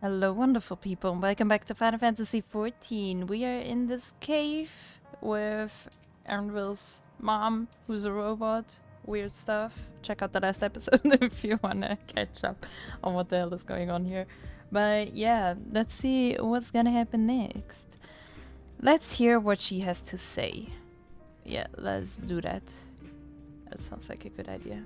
Hello, wonderful people. Welcome back to Final Fantasy XIV. We are in this cave with Anvil's mom, who's a robot. Weird stuff. Check out the last episode if you want to catch up on what the hell is going on here. But yeah, let's see what's gonna happen next. Let's hear what she has to say. Yeah, let's do that. That sounds like a good idea.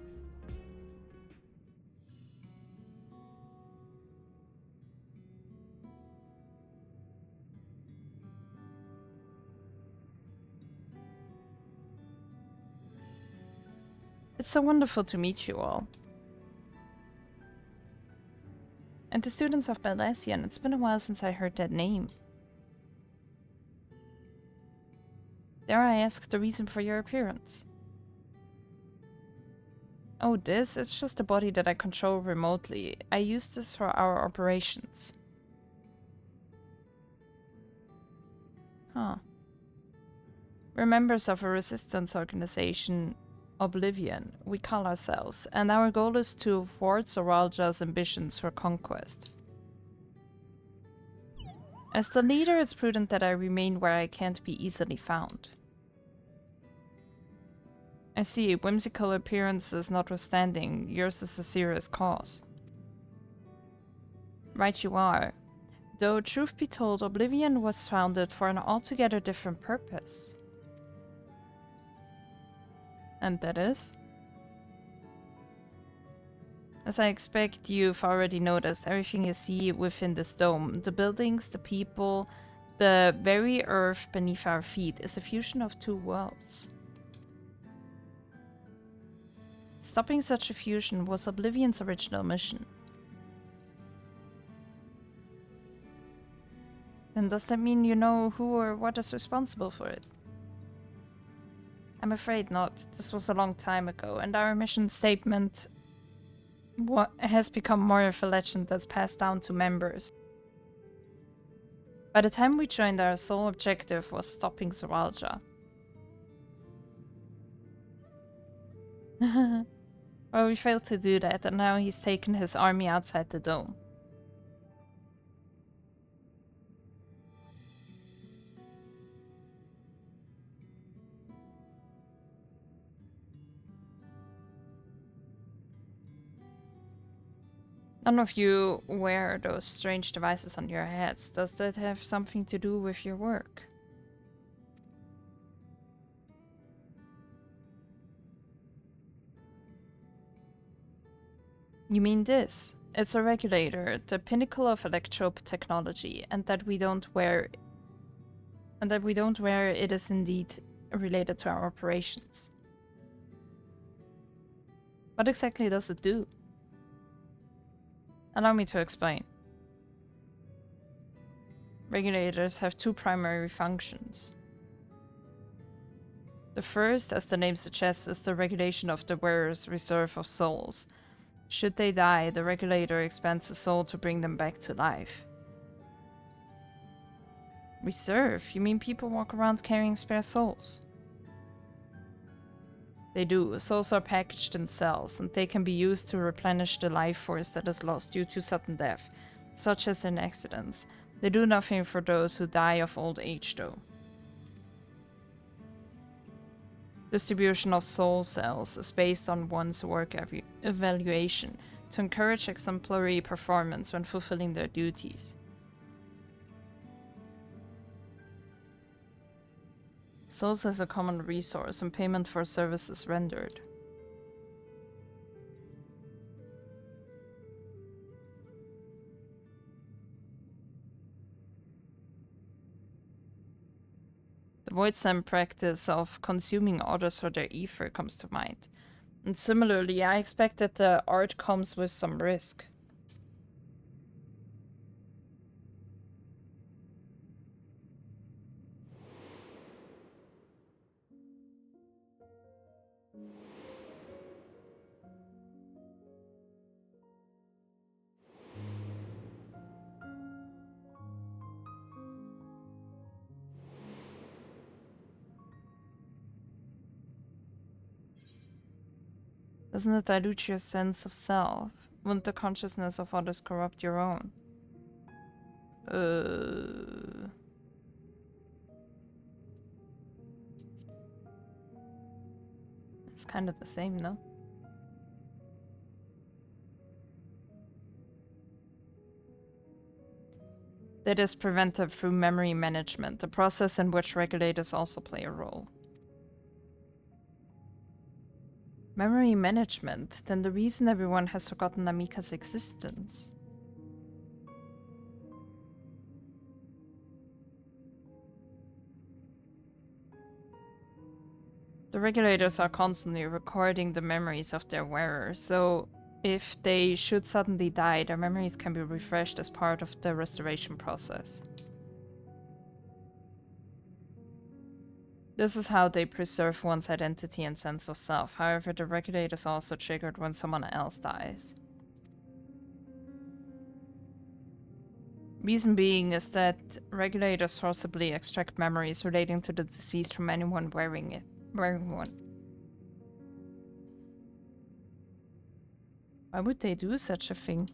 It's so wonderful to meet you all. And the students of Balasian, it's been a while since I heard that name. Dare I ask the reason for your appearance? Oh, this? It's just a body that I control remotely. I use this for our operations. Huh. We're members of a resistance organization, Oblivion, we call ourselves, and our goal is to thwart Zoralja's ambitions for conquest. As the leader, it's prudent that I remain where I can't be easily found. I see, whimsical appearances notwithstanding, yours is a serious cause. Right you are. Though truth be told, Oblivion was founded for an altogether different purpose. And that is? As I expect you've already noticed, everything you see within this dome, the buildings, the people, the very earth beneath our feet, is a fusion of two worlds. Stopping such a fusion was Oblivion's original mission. Then does that mean you know who or what is responsible for it? I'm afraid not. This was a long time ago, and our mission statement has become more of a legend that's passed down to members. By the time we joined, our sole objective was stopping Zoralja. Well, we failed to do that, and now he's taken his army outside the dome. None of you wear those strange devices on your heads. Does that have something to do with your work? You mean this? It's a regulator, the pinnacle of electrope technology, and that we don't wear it is indeed related to our operations. What exactly does it do? Allow me to explain. Regulators have two primary functions. The first, as the name suggests, is the regulation of the wearer's reserve of souls. Should they die, the regulator expands the soul to bring them back to life. Reserve? You mean people walk around carrying spare souls? They do. Souls are packaged in cells, and they can be used to replenish the life force that is lost due to sudden death, such as in accidents. They do nothing for those who die of old age, though. Distribution of soul cells is based on one's work evaluation to encourage exemplary performance when fulfilling their duties. Souls as a common resource and payment for services rendered. The Voidsam practice of consuming others for their ether comes to mind. And similarly, I expect that the art comes with some risk. Doesn't it dilute your sense of self? Wouldn't the consciousness of others corrupt your own? It's kind of the same, no? That is prevented through memory management, a process in which regulators also play a role. Memory management? Then the reason everyone has forgotten Namika's existence. The regulators are constantly recording the memories of their wearers, so if they should suddenly die, their memories can be refreshed as part of the restoration process. This is how they preserve one's identity and sense of self. However, the regulator is also triggered when someone else dies. Reason being is that regulators forcibly extract memories relating to the deceased from anyone wearing one. Why would they do such a thing?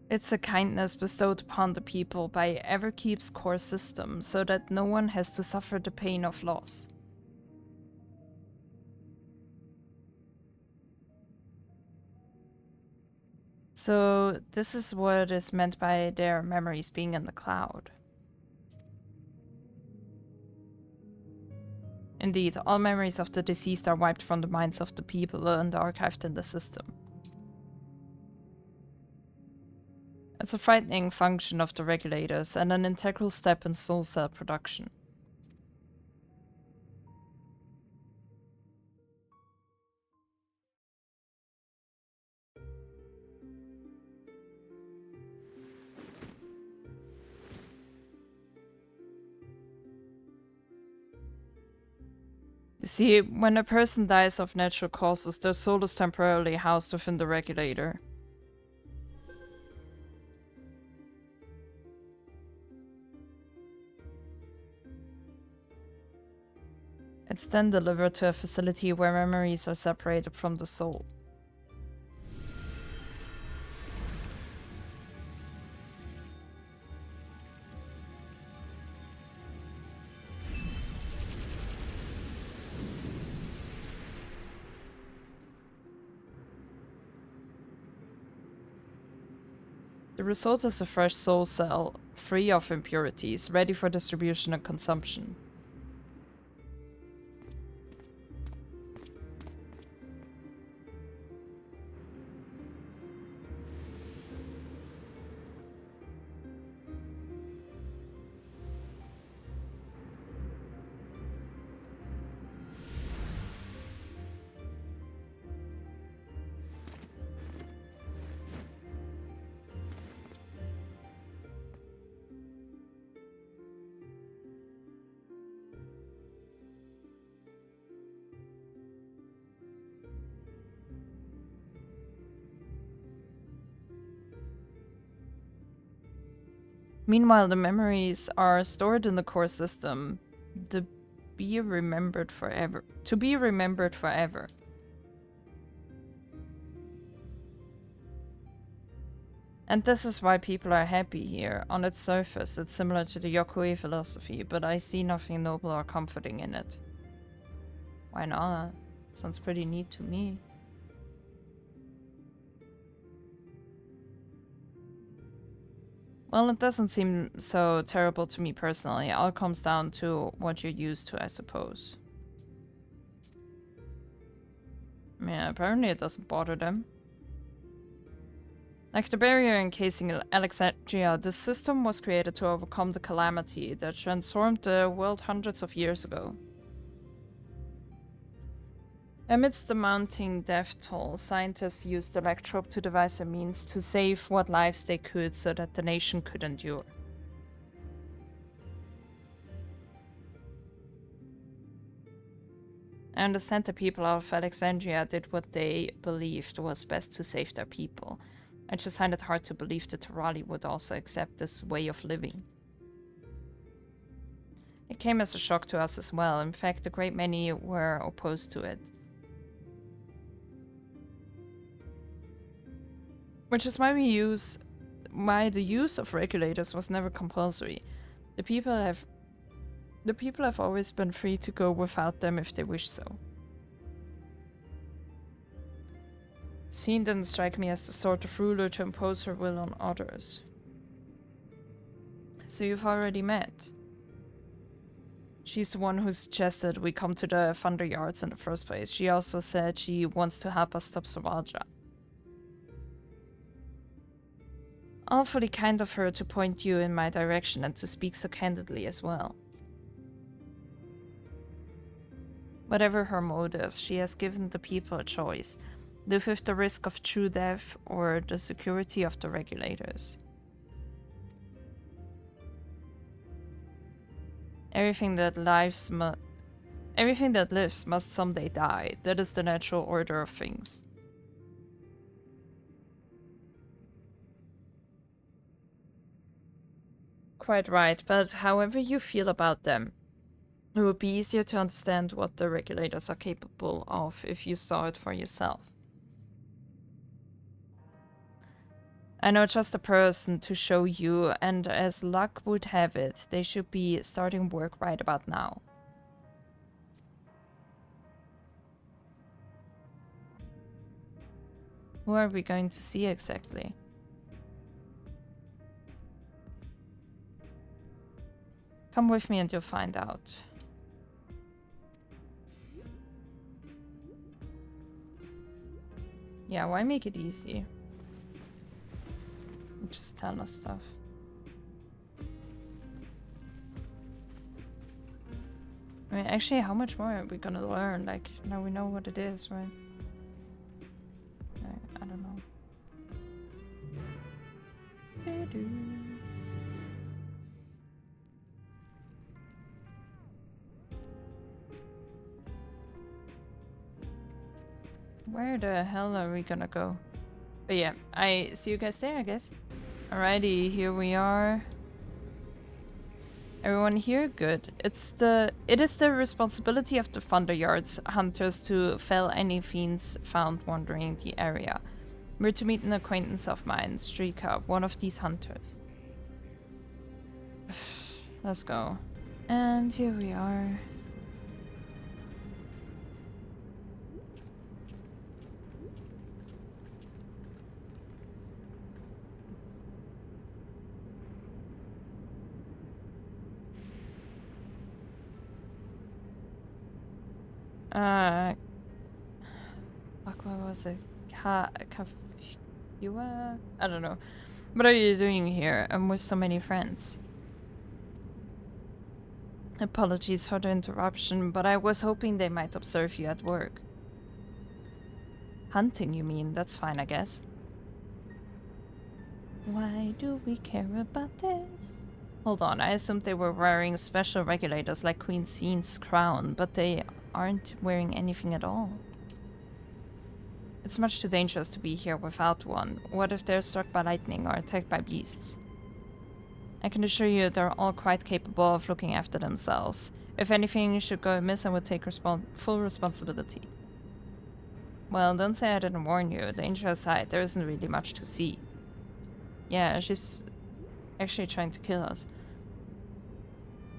It's a kindness bestowed upon the people by Everkeep's core system, so that no one has to suffer the pain of loss. So this is what is meant by their memories being in the cloud. Indeed, all memories of the deceased are wiped from the minds of the people and archived in the system. It's a frightening function of the regulators and an integral step in soul cell production. You see, when a person dies of natural causes, their soul is temporarily housed within the regulator. It's then delivered to a facility where memories are separated from the soul. The result is a fresh soul cell, free of impurities, ready for distribution and consumption. Meanwhile, the memories are stored in the core system, to be remembered forever. And this is why people are happy here. On its surface, it's similar to the Yokoi philosophy, but I see nothing noble or comforting in it. Why not? Sounds pretty neat to me. Well, it doesn't seem so terrible to me personally. It all comes down to what you're used to, I suppose. Yeah, apparently it doesn't bother them. Like the barrier encasing Alexandria, this system was created to overcome the calamity that transformed the world hundreds of years ago. Amidst the mounting death toll, scientists used the electrope to devise a means to save what lives they could so that the nation could endure. I understand the people of Alexandria did what they believed was best to save their people. I just find it hard to believe that Terali would also accept this way of living. It came as a shock to us as well. In fact, a great many were opposed to it. Which is why why the use of regulators was never compulsory. The people have always been free to go without them if they wish so. Scene didn't strike me as the sort of ruler to impose her will on others. So you've already met. She's the one who suggested we come to the Thunderyards in the first place. She also said she wants to help us stop Savaja. Awfully kind of her to point you in my direction and to speak so candidly as well. Whatever her motives, she has given the people a choice. Live with the risk of true death or the security of the regulators. Everything that lives must someday die. That is the natural order of things. Quite right, but however you feel about them, it would be easier to understand what the regulators are capable of if you saw it for yourself. I know just a person to show you, and as luck would have it, they should be starting work right about now. Who are we going to see exactly? Come with me and you'll find out. Yeah, why make it easy? Just tell us stuff. I mean, actually, how much more are we gonna learn? Like, now we know what it is, right? I don't know. Where the hell are we gonna go? But yeah, I see you guys there, I guess. Alrighty, here we are. Everyone here? Good. It is the responsibility of the Thunderyard's hunters to fell any fiends found wandering the area. We're to meet an acquaintance of mine, Strika, one of these hunters. Let's go. And here we are. Fuck, what was it? Cahciua? I don't know. What are you doing here? I'm with so many friends. Apologies for the interruption, but I was hoping they might observe you at work. Hunting, you mean? That's fine, I guess. Why do we care about this? Hold on, I assumed they were wearing special regulators like Queen Fiend's crown, but they aren't wearing anything at all. It's much too dangerous to be here without one. What if they're struck by lightning or attacked by beasts? I can assure you they're all quite capable of looking after themselves. If anything should go amiss, I would take full responsibility. Well, don't say I didn't warn you. Danger aside, there isn't really much to see. Yeah, she's actually trying to kill us.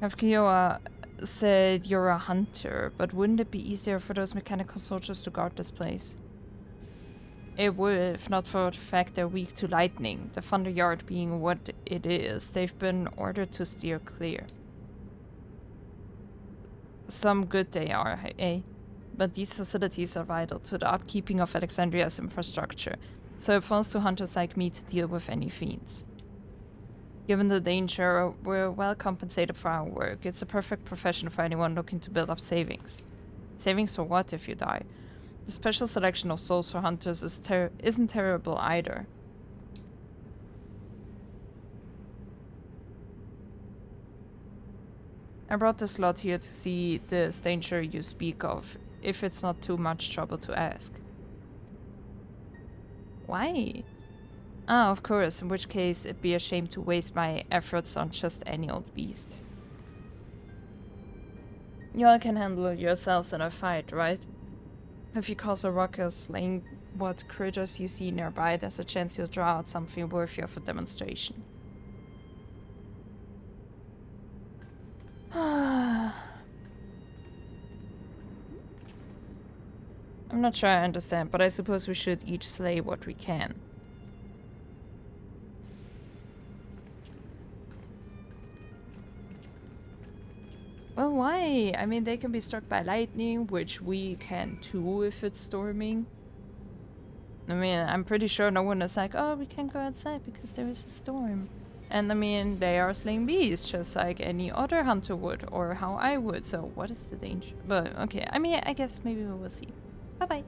Cahciua said you're a hunter, but wouldn't it be easier for those mechanical soldiers to guard this place? It would, if not for the fact they're weak to lightning. The Thunderyard being what it is, they've been ordered to steer clear. Some good they are, eh? But these facilities are vital to the upkeeping of Alexandria's infrastructure, so it falls to hunters like me to deal with any fiends. Given the danger, we're well compensated for our work. It's a perfect profession for anyone looking to build up savings. Savings for what if you die? The special selection of souls for hunters isn't terrible either. I brought this lot here to see this danger you speak of, if it's not too much trouble to ask. Why? Ah, of course, in which case it'd be a shame to waste my efforts on just any old beast. You all can handle yourselves in a fight, right? If you cause a ruckus, laying what critters you see nearby, there's a chance you'll draw out something worthy of a demonstration. I'm not sure I understand, but I suppose we should each slay what we can. Well, why? I mean, they can be struck by lightning, which we can too if it's storming. I mean, I'm pretty sure no one is like, oh, we can't go outside because there is a storm. And I mean, they are slaying bees just like any other hunter would, or how I would, so what is the danger? But okay, I mean, I guess maybe we will see. Bye-bye.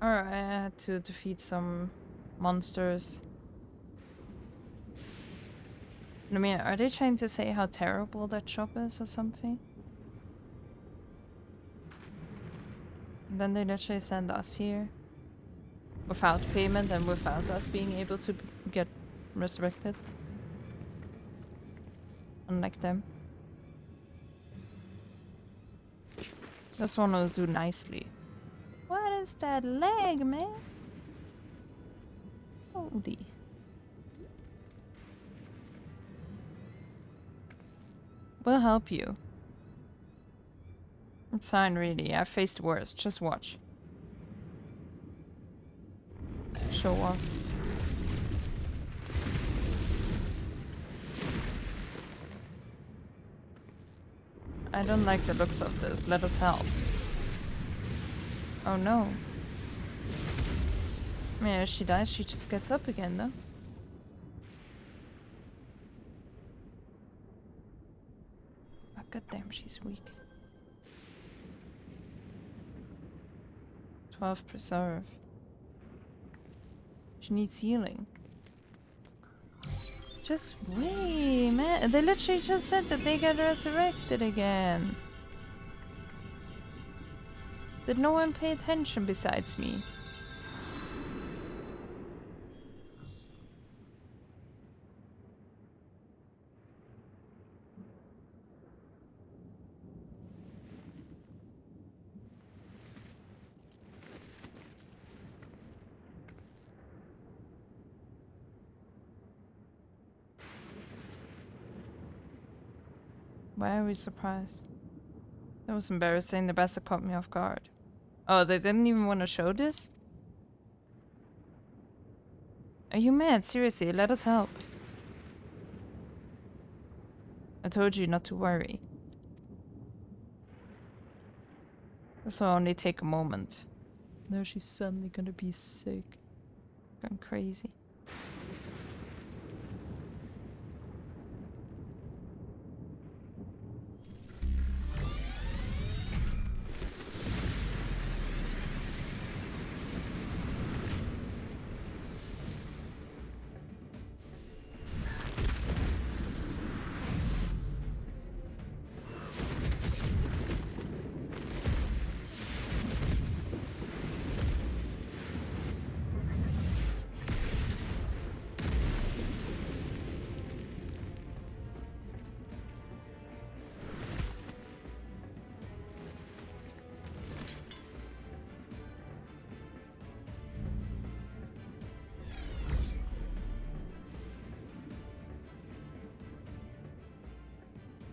Alright, I had to defeat some monsters. I mean, are they trying to say how terrible that shop is or something? And then they literally send us here. Without payment and without us being able to get resurrected. Unlike them. This one will do nicely. What is that leg, man? Holy. We'll help you. It's fine, really. I've faced worse. Just watch. Show off. I don't like the looks of this. Let us help. Oh no. I mean, if she dies, she just gets up again, though. Oh, goddamn, she's weak. 12 preserve. She needs healing. Just wait, man. They literally just said that they get resurrected again. Did no one pay attention besides me? Why are we surprised? That was embarrassing. The bastard caught me off guard. Oh, they didn't even want to show this? Are you mad? Seriously, let us help. I told you not to worry. This will only take a moment. Now she's suddenly gonna be sick. Going crazy.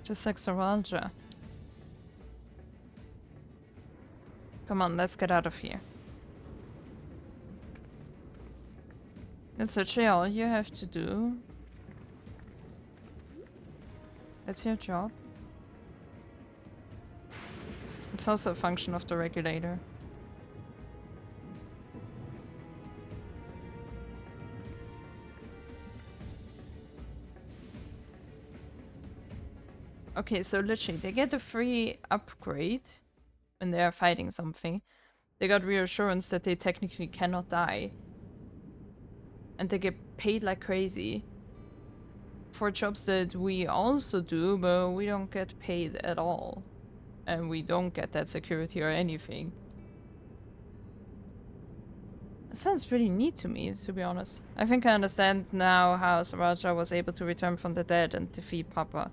Just Alexandria. Come on, let's get out of here. That's literally all you have to do. That's your job. It's also a function of the regulator. Okay, so literally, they get a free upgrade when they are fighting something. They got reassurance that they technically cannot die. And they get paid like crazy. For jobs that we also do, but we don't get paid at all. And we don't get that security or anything. It sounds pretty neat to me, to be honest. I think I understand now how Saraja was able to return from the dead and defeat Papa.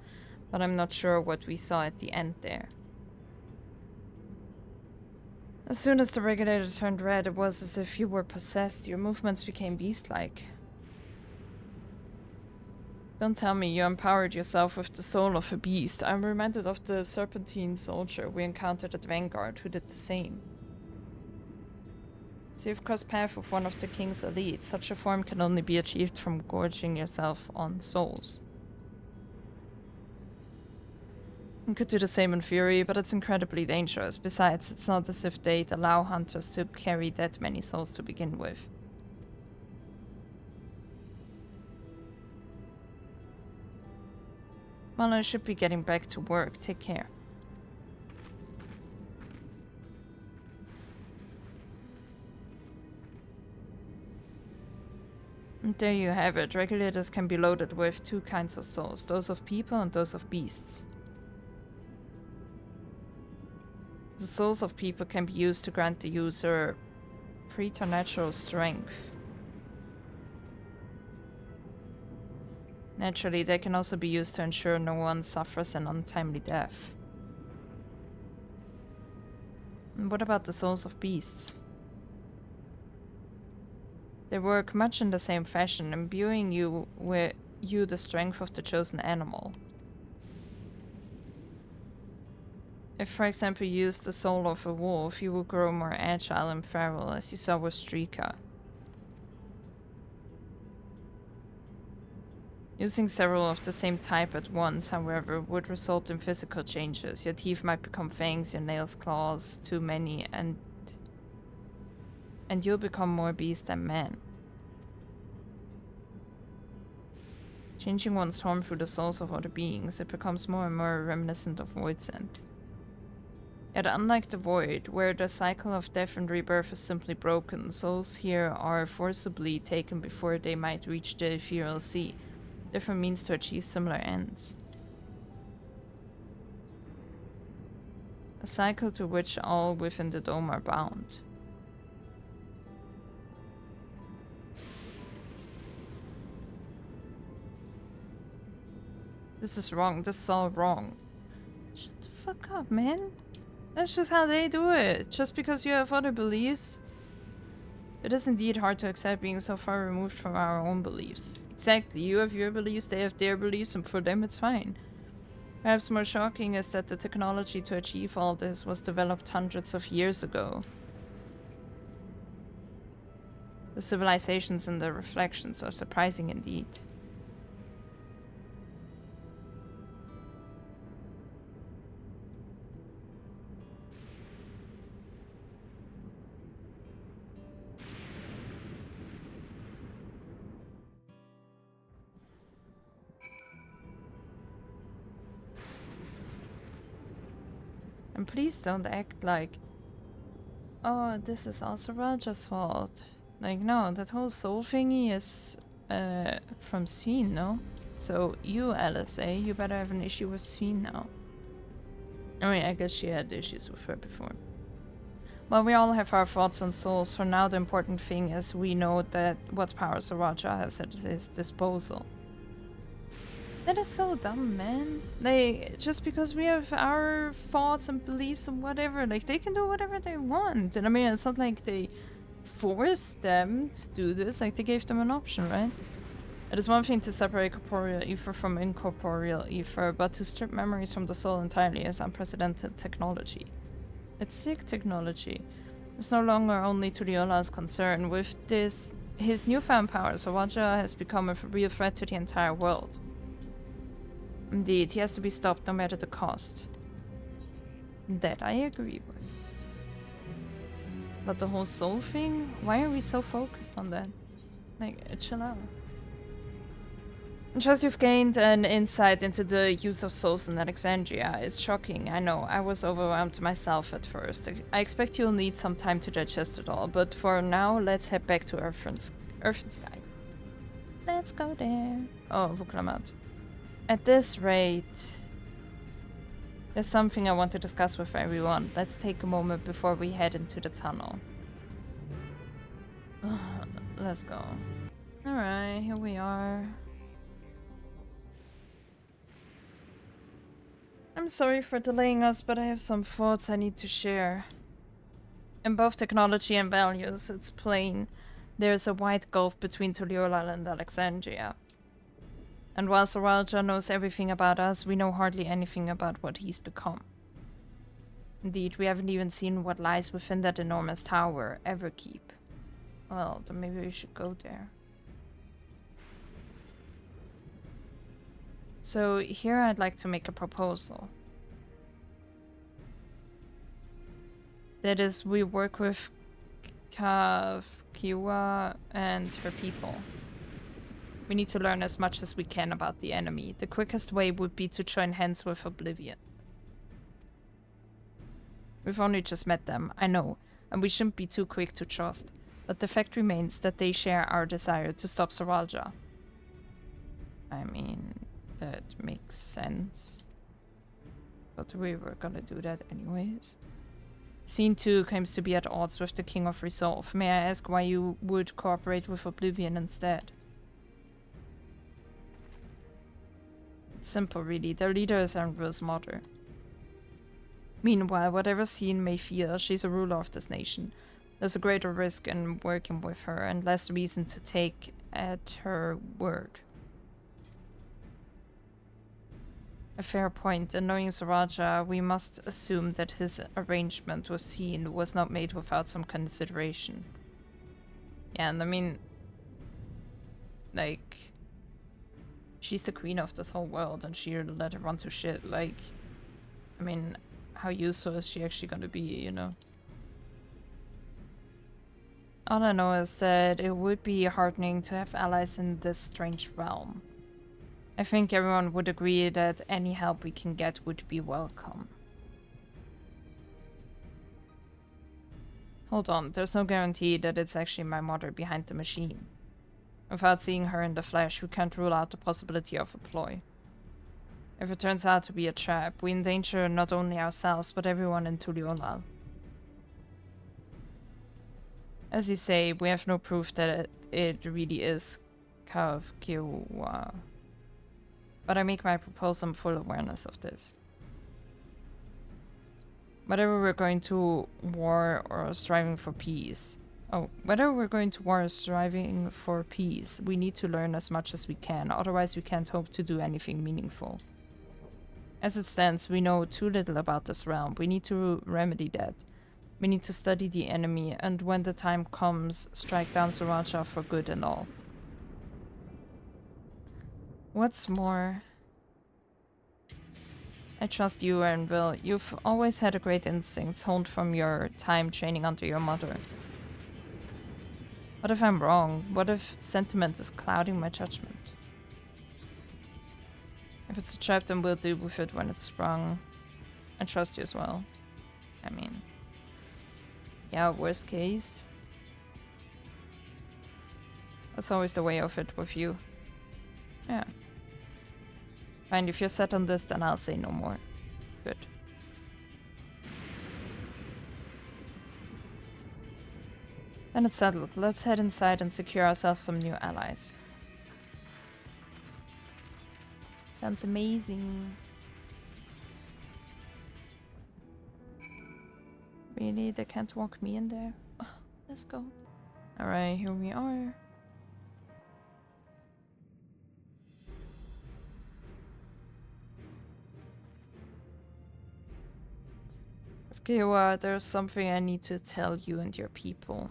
But I'm not sure what we saw at the end there. As soon as the regulator turned red, it was as if you were possessed. Your movements became beast-like. Don't tell me you empowered yourself with the soul of a beast. I'm reminded of the serpentine soldier we encountered at Vanguard who did the same. So you've crossed paths with one of the king's elite. Such a form can only be achieved from gorging yourself on souls. You could do the same in Fury, but it's incredibly dangerous. Besides, it's not as if they'd allow hunters to carry that many souls to begin with. Well, I should be getting back to work. Take care. And there you have it. Regulators can be loaded with two kinds of souls, those of people and those of beasts. The souls of people can be used to grant the user preternatural strength. Naturally, they can also be used to ensure no one suffers an untimely death. And what about the souls of beasts? They work much in the same fashion, imbuing you with the strength of the chosen animal. If, for example, you use the soul of a wolf, you will grow more agile and feral, as you saw with Strika. Using several of the same type at once, however, would result in physical changes. Your teeth might become fangs, your nails claws, too many, and you'll become more beast than man. Changing one's form through the souls of other beings, it becomes more and more reminiscent of Voidsent. Yet unlike the Void, where the cycle of death and rebirth is simply broken, souls here are forcibly taken before they might reach the ethereal sea. Different means to achieve similar ends. A cycle to which all within the dome are bound. This is wrong. This is all wrong. Shut the fuck up, man. That's just how they do it. Just because you have other beliefs. It is indeed hard to accept being so far removed from our own beliefs. Exactly. You have your beliefs, they have their beliefs, and for them it's fine. Perhaps more shocking is that the technology to achieve all this was developed hundreds of years ago. The civilizations and the reflections are surprising indeed. And please don't act like, oh, this is also Raja's fault. Like, no, that whole soul thingy is from Sven, no? So you, LSA, you better have an issue with Sven now. I mean, I guess she had issues with her before. Well, we all have our thoughts on souls. For now, the important thing is we know that what powers Raja has at his disposal. That is so dumb, man. Like, just because we have our thoughts and beliefs and whatever, like, they can do whatever they want. And I mean, it's not like they forced them to do this, like, they gave them an option, right? It is one thing to separate corporeal ether from incorporeal ether, but to strip memories from the soul entirely is unprecedented technology. It's sick technology. It's no longer only Tuliola's concern. With this, his newfound powers, Raja has become a real threat to the entire world. Indeed, he has to be stopped no matter the cost. That I agree with. But the whole soul thing? Why are we so focused on that? Like, chill out. Just you've gained an insight into the use of souls in Alexandria. It's shocking, I know. I was overwhelmed myself at first. I expect you'll need some time to digest it all, but for now, let's head back to Earth and Sky. Let's go there. Oh, Vuklamat. At this rate, there's something I want to discuss with everyone. Let's take a moment before we head into the tunnel. Let's go. Alright, here we are. I'm sorry for delaying us, but I have some thoughts I need to share. In both technology and values, it's plain there's a wide gulf between Tuliolal and Alexandria. And while Saralja knows everything about us, we know hardly anything about what he's become. Indeed, we haven't even seen what lies within that enormous tower, Everkeep. Well, then maybe we should go there. So here I'd like to make a proposal. That is, we work with Cahciua and her people. We need to learn as much as we can about the enemy. The quickest way would be to join hands with Oblivion. We've only just met them, I know, and we shouldn't be too quick to trust. But the fact remains that they share our desire to stop Saralja. I mean, that makes sense. But we were gonna do that anyways. Scene 2 claims to be at odds with the King of Resolve. May I ask why you would cooperate with Oblivion instead? It's simple, really. Their leader is Andrew's mother. Meanwhile, whatever Scene may fear, she's a ruler of this nation. There's a greater risk in working with her, and less reason to take at her word. A fair point, and knowing Saralja, we must assume that his arrangement with Scene was not made without some consideration. Yeah, and I mean, like, she's the queen of this whole world, and she let her run to shit. Like, I mean, how useful is she actually gonna be, you know? All I know is that it would be heartening to have allies in this strange realm. I think everyone would agree that any help we can get would be welcome. Hold on, there's no guarantee that it's actually my mother behind the machine. Without seeing her in the flesh, we can't rule out the possibility of a ploy. If it turns out to be a trap, we endanger not only ourselves, but everyone in Tuliolal. As you say, we have no proof that it really is Cahciua. But I make my proposal in full awareness of this. Whether we're going to war or striving for peace. Whether we're going to war or striving for peace, we need to learn as much as we can, otherwise we can't hope to do anything meaningful. As it stands, we know too little about this realm. We need to remedy that. We need to study the enemy, and when the time comes, strike down Saralja for good and all. What's more, I trust you, Ernville. You've always had a great instinct honed from your time training under your mother. What if I'm wrong? What if sentiment is clouding my judgment? If it's a trap, then we'll deal with it when it's sprung. I trust you as well. I mean, yeah, worst case. That's always the way of it with you. Yeah. Fine, if you're set on this, then I'll say no more. Good. Then it's settled. Let's head inside and secure ourselves some new allies. Sounds amazing. Really? They can't walk me in there? Oh, let's go. Alright, here we are. Cahciua, there's something I need to tell you and your people.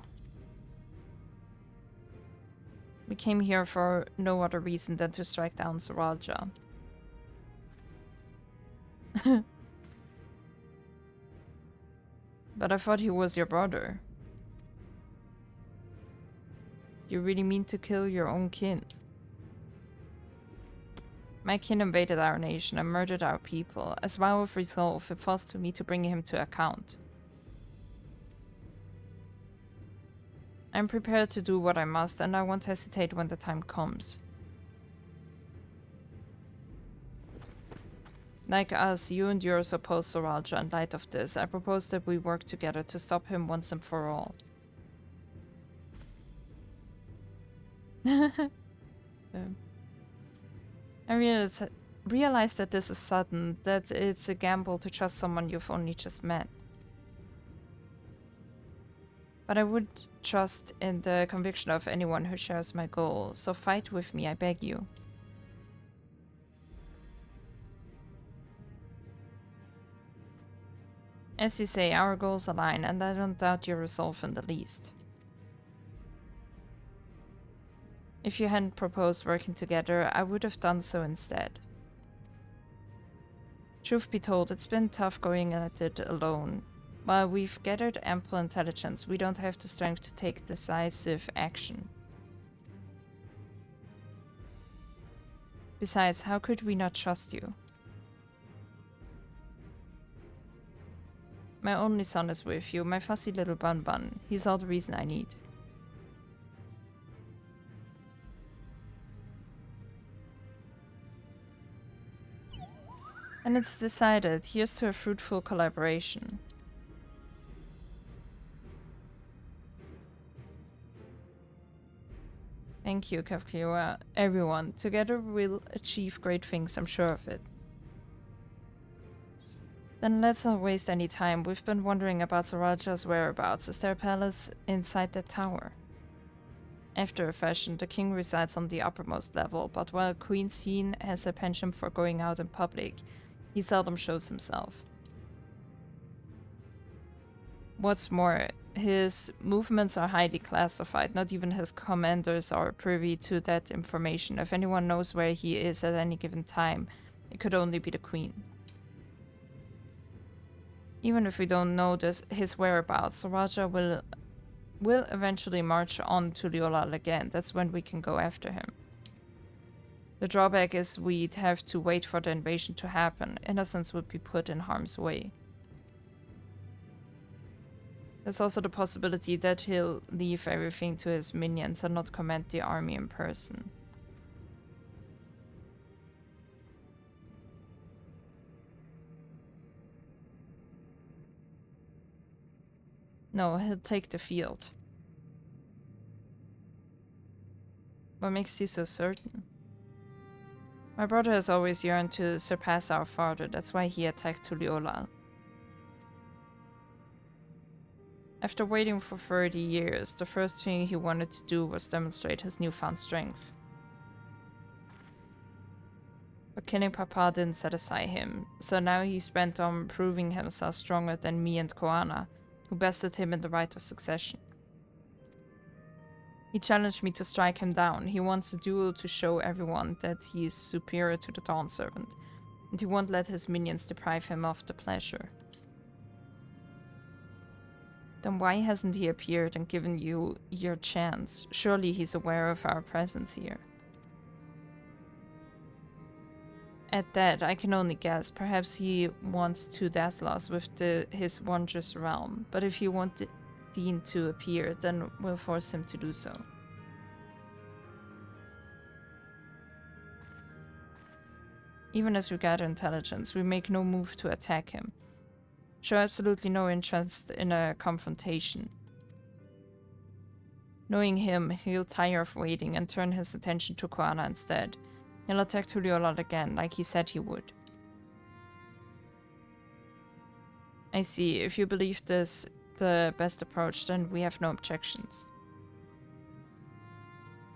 We came here for no other reason than to strike down Saralja. But I thought he was your brother. You really mean to kill your own kin? My kin invaded our nation and murdered our people. As vow of resolve, it falls to me to bring him to account. I'm prepared to do what I must, and I won't hesitate when the time comes. Like us, you and yours oppose Saralja. In light of this, I propose that we work together to stop him once and for all. I realize that this is sudden, that it's a gamble to trust someone you've only just met. But I would trust in the conviction of anyone who shares my goal, so fight with me, I beg you. As you say, our goals align, and I don't doubt your resolve in the least. If you hadn't proposed working together, I would have done so instead. Truth be told, it's been tough going at it alone. While we've gathered ample intelligence, we don't have the strength to take decisive action. Besides, how could we not trust you? My only son is with you, my fussy little bun-bun. He's all the reason I need. And it's decided. Here's to a fruitful collaboration. Thank you, Cahciua. Everyone. Together we'll achieve great things, I'm sure of it. Then let's not waste any time. We've been wondering about Saraja's whereabouts. Is there a palace inside that tower? After a fashion, the king resides on the uppermost level, but while Queen Sheen has a penchant for going out in public, he seldom shows himself. What's more, his movements are highly classified. Not even his commanders are privy to that information. If anyone knows where he is at any given time, it could only be the queen. Even if we don't know his whereabouts, Raja will eventually march on to Liolal again. That's when we can go after him. The drawback is we'd have to wait for the invasion to happen. Innocents would be put in harm's way. There's also the possibility that he'll leave everything to his minions and not command the army in person. No, he'll take the field. What makes you so certain? My brother has always yearned to surpass our father. That's why he attacked Tuliolal. After waiting for 30 years, the first thing he wanted to do was demonstrate his newfound strength. But killing Papa didn't satisfy him, so now he's bent on proving himself stronger than me and Koana, who bested him in the right of succession. He challenged me to strike him down. He wants a duel to show everyone that he is superior to the Dawn Servant, and he won't let his minions deprive him of the pleasure. Then why hasn't he appeared and given you your chance? Surely he's aware of our presence here. At that, I can only guess. Perhaps he wants to dazzle us with his wondrous realm, but if he wants Dean to appear, then we'll force him to do so. Even as we gather intelligence, we make no move to attack him. Show absolutely no interest in a confrontation. Knowing him, he'll tire of waiting and turn his attention to Koana instead. He'll attack Tuliolal again, like he said he would. I see. If you believe this the best approach, then we have no objections.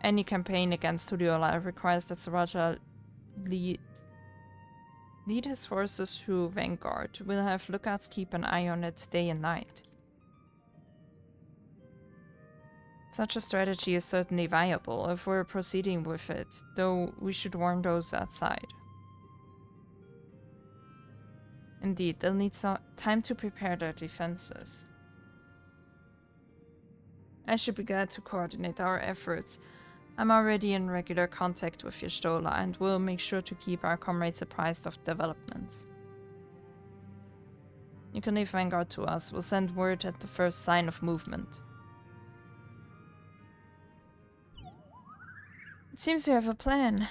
Any campaign against Tuliolal requires that Saraja lead his forces through Vanguard. We'll have lookouts keep an eye on it day and night. Such a strategy is certainly viable if we're proceeding with it, though we should warn those outside. Indeed, they'll need some time to prepare their defenses. I should be glad to coordinate our efforts. I'm already in regular contact with Y'shtola and will make sure to keep our comrades apprised of developments. You can leave Vanguard to us. We'll send word at the first sign of movement. It seems you have a plan.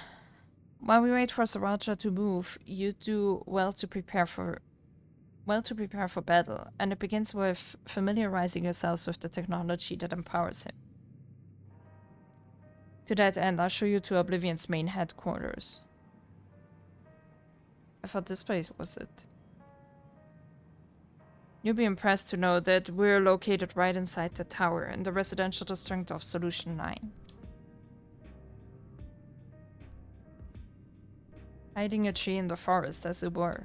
While we wait for Saraja to move, you do well to prepare for battle, and it begins with familiarizing yourselves with the technology that empowers him. To that end, I'll show you to Oblivion's main headquarters. I thought this place was it. You'll be impressed to know that we're located right inside the tower in the residential district of Solution 9. Hiding a tree in the forest, as it were.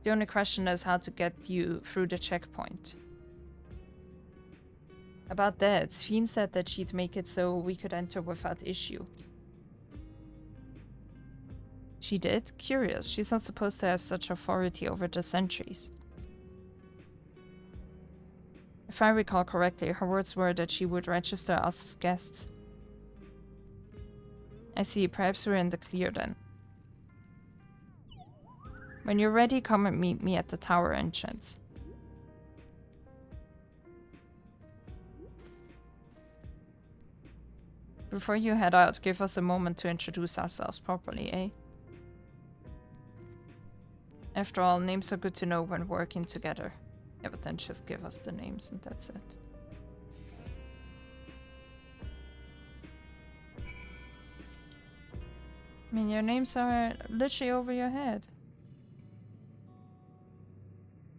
The only question is how to get you through the checkpoint. About that, Fiend said that she'd make it so we could enter without issue. She did? Curious. She's not supposed to have such authority over the sentries. If I recall correctly, her words were that she would register us as guests. I see. Perhaps we're in the clear then. When you're ready, come and meet me at the tower entrance. Before you head out, give us a moment to introduce ourselves properly, eh? After all, names are good to know when working together. Yeah, but then just give us the names and that's it. I mean, your names are literally over your head.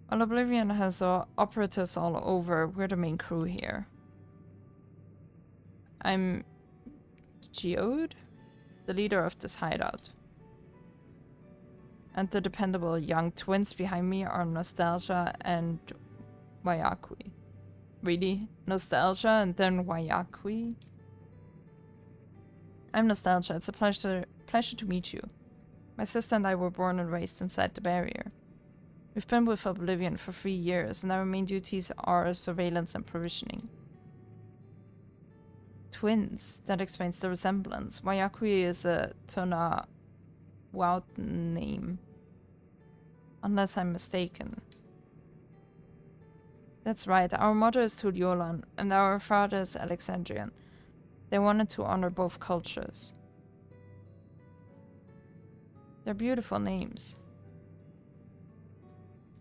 While Oblivion has operatives all over, we're the main crew here. I'm Geode, the leader of this hideout. And the dependable young twins behind me are Nostalgia and Wayakui. Really? Nostalgia and then Wayakui? I'm Nostalgia. It's a pleasure to meet you. My sister and I were born and raised inside the barrier. We've been with Oblivion for 3 years, and our main duties are surveillance and provisioning. Twins. That explains the resemblance. Wayakui is a Tona Wouten name. Unless I'm mistaken. That's right. Our mother is Tuliolan, and our father is Alexandrian. They wanted to honor both cultures. They're beautiful names.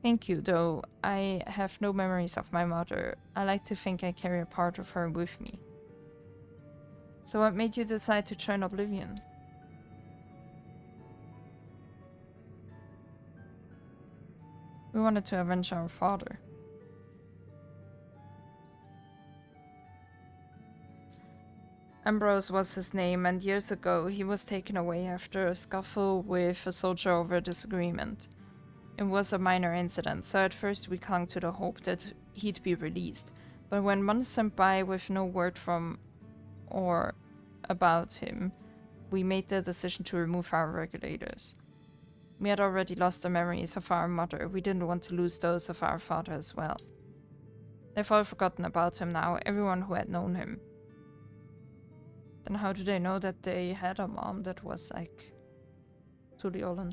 Thank you, though I have no memories of my mother. I like to think I carry a part of her with me. So what made you decide to join Oblivion? We wanted to avenge our father. Ambrose was his name, and years ago he was taken away after a scuffle with a soldier over a disagreement. It was a minor incident, so at first we clung to the hope that he'd be released. But when months went by with no word from or about him, we made the decision to remove our regulators. We had already lost the memories of our mother. We didn't want to lose those of our father as well. They've all forgotten about him now, everyone who had known him. Then how do they know that they had a mom that was like Tuliolan?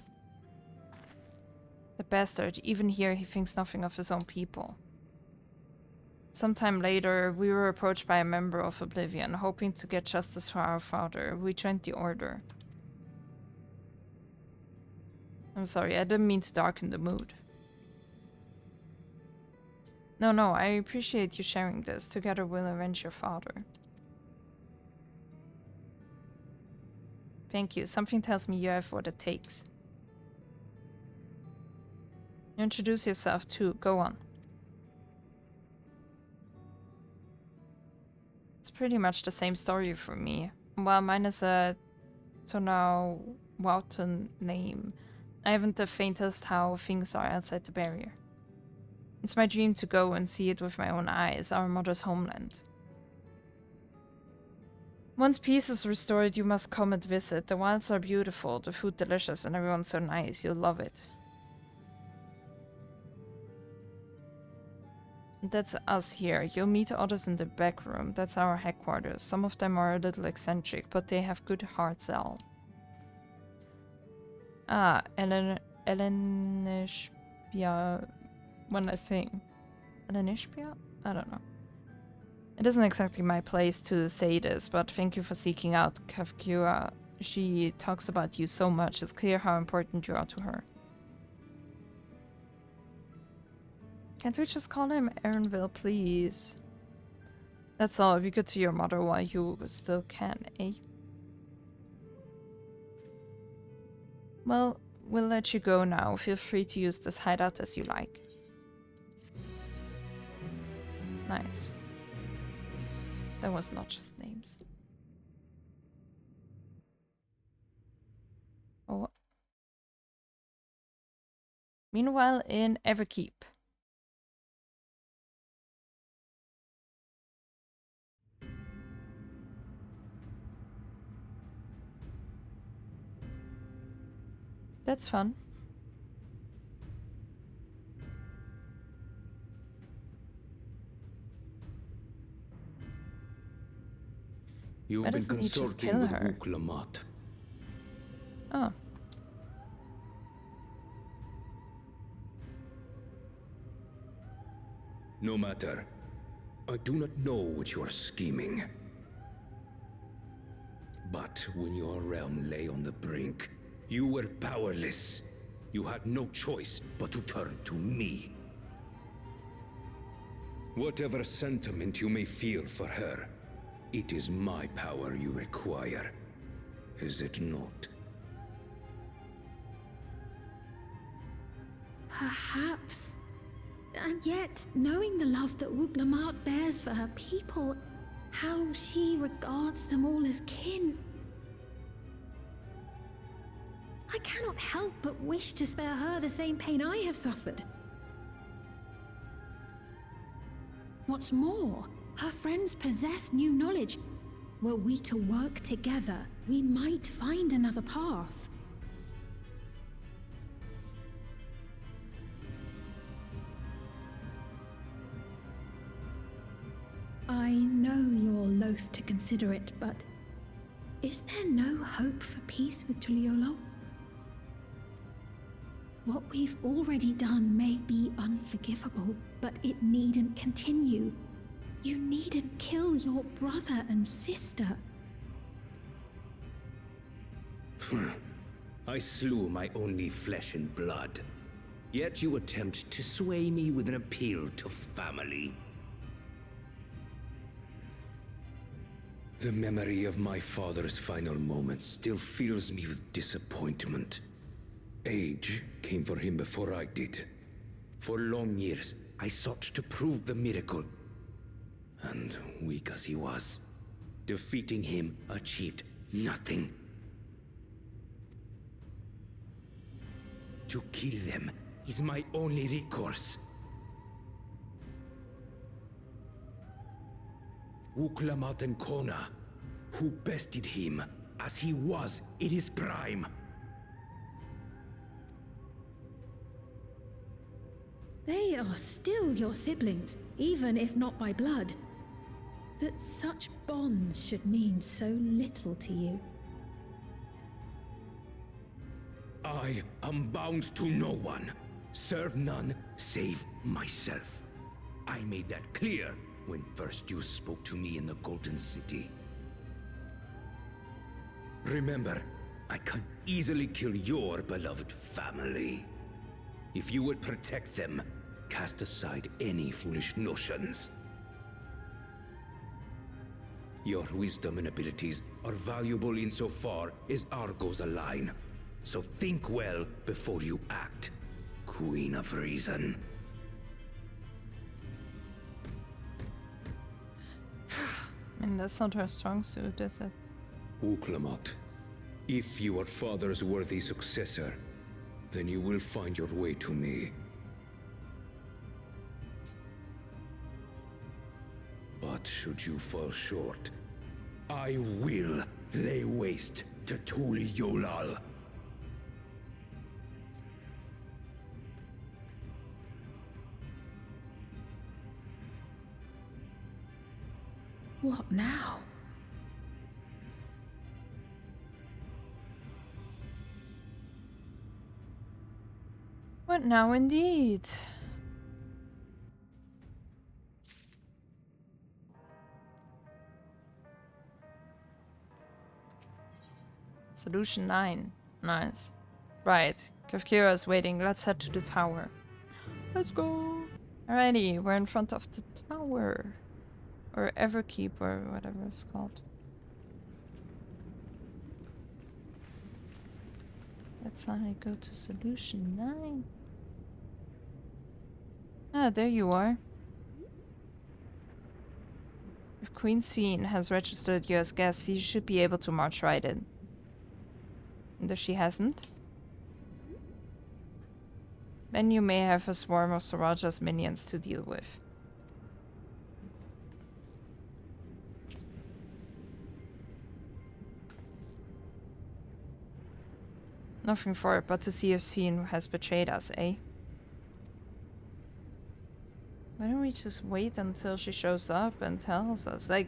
The bastard, even here he thinks nothing of his own people. Sometime later, we were approached by a member of Oblivion, hoping to get justice for our father. We joined the Order. I'm sorry, I didn't mean to darken the mood. No, I appreciate you sharing this. Together we'll avenge your father. Thank you. Something tells me you have what it takes. You introduce yourself too. Go on. It's pretty much the same story for me. Well, mine is a Tonau Wouten name. I haven't the faintest how things are outside the barrier. It's my dream to go and see it with my own eyes, our mother's homeland. Once peace is restored, you must come and visit. The wilds are beautiful, the food delicious, and everyone's so nice. You'll love it. That's us here. You'll meet others in the back room. That's our headquarters. Some of them are a little eccentric, but they have good hearts all. Ah, Elenishpia. One last thing. Elenishpia? I don't know. It isn't exactly my place to say this, but thank you for seeking out Cahciua. She talks about you so much. It's clear how important you are to her. Can't we just call him Aaronville, please? That's all. Be good to your mother while you still can, eh? Well, we'll let you go now. Feel free to use this hideout as you like. Nice. That was not just names. Oh. Meanwhile, in Everkeep. That's fun. You've Why been doesn't he just consulting kill with her? Wuk-Lamat. Oh. No matter. I do not know what you are scheming. But when your realm lay on the brink, you were powerless. You had no choice but to turn to me. Whatever sentiment you may feel for her, it is my power you require. Is it not? Perhaps. And yet, knowing the love that Wuk-Lamat bears for her people, how she regards them all as kin. I cannot help but wish to spare her the same pain I have suffered. What's more, her friends possess new knowledge. Were we to work together, we might find another path. I know you're loath to consider it, but is there no hope for peace with Tuliolo? What we've already done may be unforgivable, but it needn't continue. You needn't kill your brother and sister. I slew my only flesh and blood. Yet you attempt to sway me with an appeal to family. The memory of my father's final moments still fills me with disappointment. Age came for him before I did. For long years, I sought to prove the miracle. And weak as he was, defeating him achieved nothing. To kill them is my only recourse. Wuk-Lamat and Kona, who bested him as he was in his prime. They are still your siblings, even if not by blood. That such bonds should mean so little to you. I am bound to no one. Serve none save myself. I made that clear when first you spoke to me in the Golden City. Remember, I can easily kill your beloved family. If you would protect them, cast aside any foolish notions. Your wisdom and abilities are valuable insofar as our goals align. So think well before you act, Queen of Reason. I mean, that's not her strong suit, is it? Wuk-Lamat, if you are father's worthy successor, then you will find your way to me. But should you fall short, I will lay waste to Tuliolal. What now? What now, indeed? Solution 9. Nice. Right. Cahciua is waiting. Let's head to the tower. Let's go. Alrighty, we're in front of the tower. Or Everkeep, or whatever it's called. Let's go to solution 9. Ah, there you are. If Queen's Fiend has registered you as guest, you should be able to march right in. And if she hasn't, then you may have a swarm of Sriracha's minions to deal with. Nothing for it but to see if Fiend has betrayed us, eh? Why don't we just wait until she shows up and tells us? Like,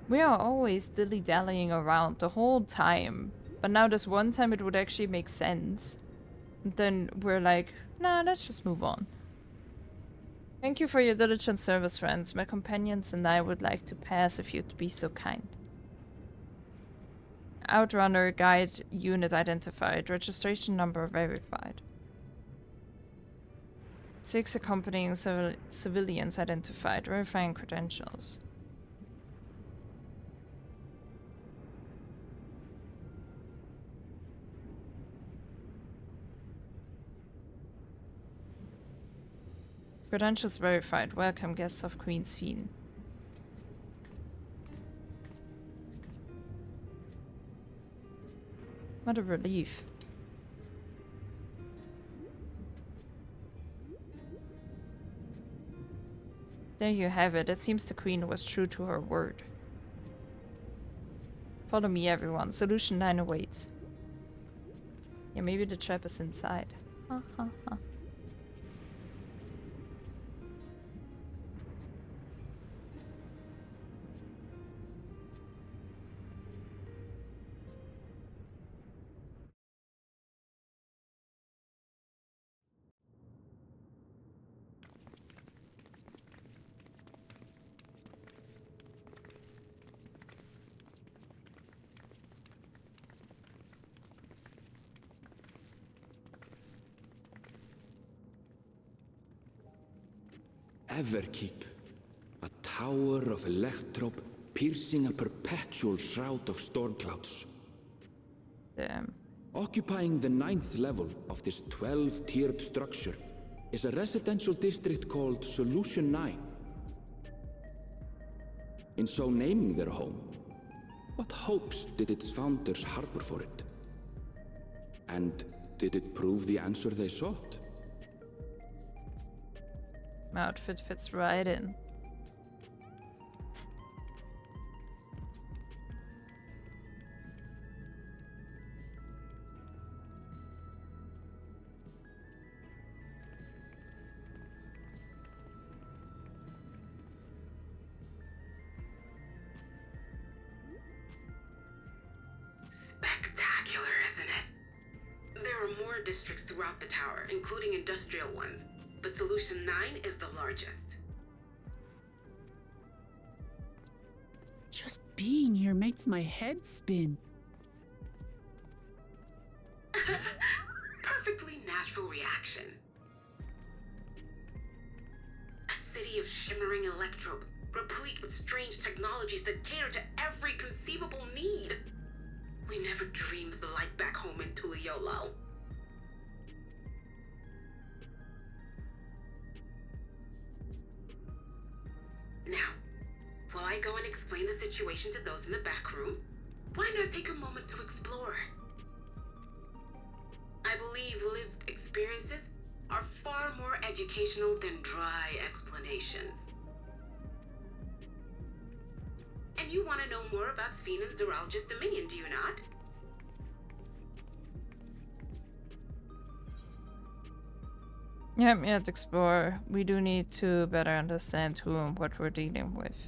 we are always dilly-dallying around the whole time. But now this one time it would actually make sense. And then we're like, nah, let's just move on. Thank you for your diligent service, friends. My companions and I would like to pass if you'd be so kind. Outrunner guide unit identified. Registration number verified. 6 accompanying civilians identified. Verifying credentials. Credentials verified. Welcome, guests of Queen's Fiend. What a relief. There you have it. It seems the Queen was true to her word. Follow me, everyone. Solution 9 awaits. Yeah, maybe the trap is inside. Ha ha ha. Everkeep, a tower of electrope piercing a perpetual shroud of storm clouds. Damn. Occupying the 9th level of this 12-tiered structure is a residential district called Solution 9. In so naming their home, what hopes did its founders harbor for it? And did it prove the answer they sought? My outfit fits right in. Spectacular, isn't it? There are more districts throughout the tower, including industrial ones. But Solution 9 is the largest. Just being here makes my head spin. Perfectly natural reaction. A city of shimmering electrope, replete with strange technologies that cater to every conceivable need. We never dreamed of the light back home in Tuliolo. Now, while I go and explain the situation to those in the back room, why not take a moment to explore? I believe lived experiences are far more educational than dry explanations. And you want to know more about Sphene and Zeralja's dominion, do you not? Yep, let's explore. We do need to better understand who and what we're dealing with.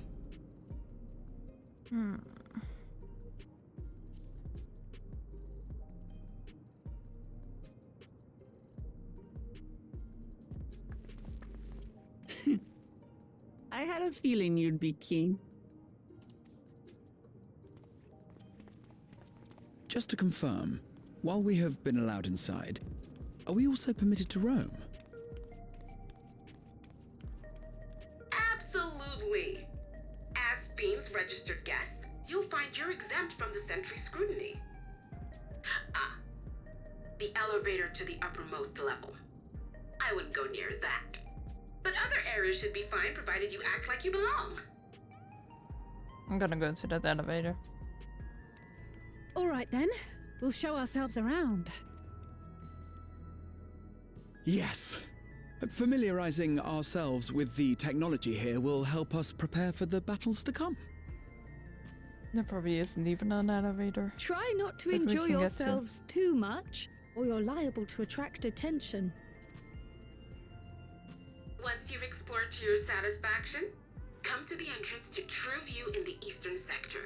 I had a feeling you'd be keen. Just to confirm, while we have been allowed inside, are we also permitted to roam? Absolutely. As Sphene's registered guest, you'll find you're exempt from the sentry scrutiny. The elevator to the uppermost level. I wouldn't go near that. But other areas should be fine provided you act like you belong. I'm gonna go to that elevator. All right then, we'll show ourselves around. Yes. Familiarizing ourselves with the technology here will help us prepare for the battles to come. There probably isn't even an elevator. Try not to that we enjoy can get to. yourselves too much, or you're liable to attract attention. Once you've explored to your satisfaction, come to the entrance to True View in the eastern sector.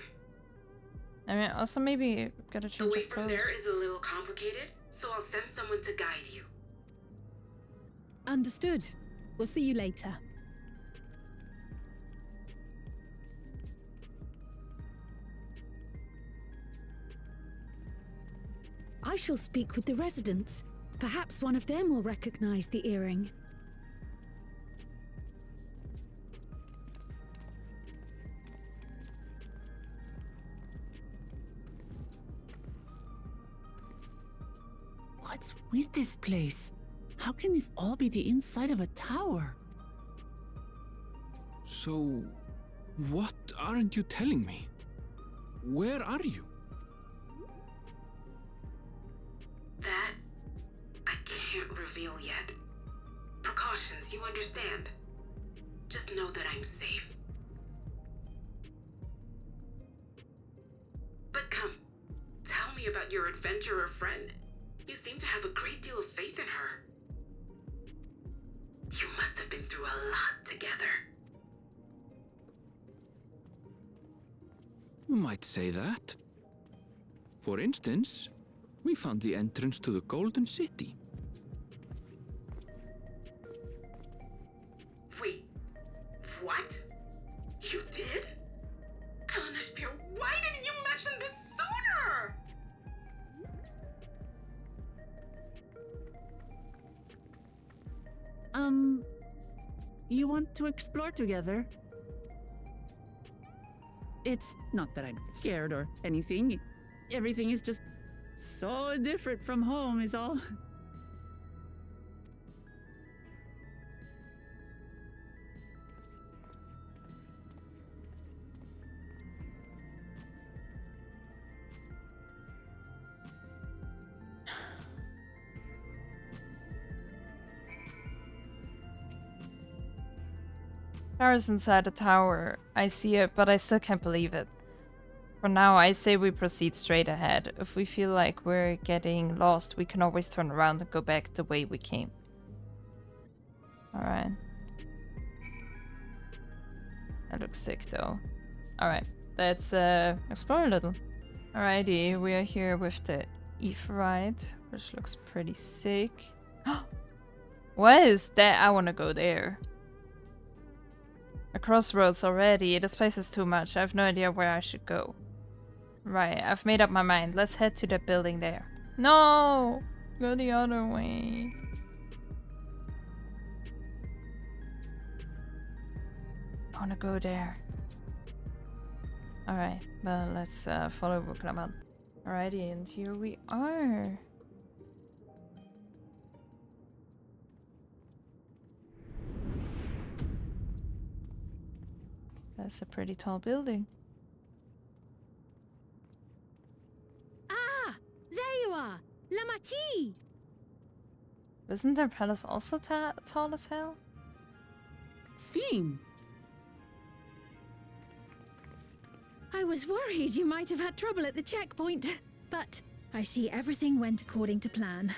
I mean, also maybe get a The change way of from clothes. there is a little complicated, so I'll send someone to guide you. Understood. We'll see you later. I shall speak with the residents. Perhaps one of them will recognize the earring. What's with this place? How can this all be the inside of a tower? So, what aren't you telling me? Where are you? That, I can't reveal yet. Precautions, you understand. Just know that I'm safe. But come, tell me about your adventurer friend. You seem to have a great deal of faith in her. You must have been through a lot together. You might say that. For instance, we found the entrance to the Golden City. Wait, what? You did? Eleanor, why didn't you mention this sooner? You want to explore together? It's not that I'm scared or anything. Everything is just so different from home is all. Cars inside the tower. I see it, but I still can't believe it. For now, I say we proceed straight ahead. If we feel like we're getting lost, we can always turn around and go back the way we came. Alright. That looks sick though. Alright, let's explore a little. Alrighty, we are here with the XIV, which looks pretty sick. What is that? I want to go there. A crossroads already. This place is too much. I have no idea where I should go. Right, I've made up my mind. Let's head to that building there. No! Go the other way. I wanna go there. Alright, well, let's follow Wuklamat. Alrighty, and here we are. That's a pretty tall building. Ah! There you are! Lamati! Isn't their palace also tall as hell? Sphene! I was worried you might have had trouble at the checkpoint, but I see everything went according to plan.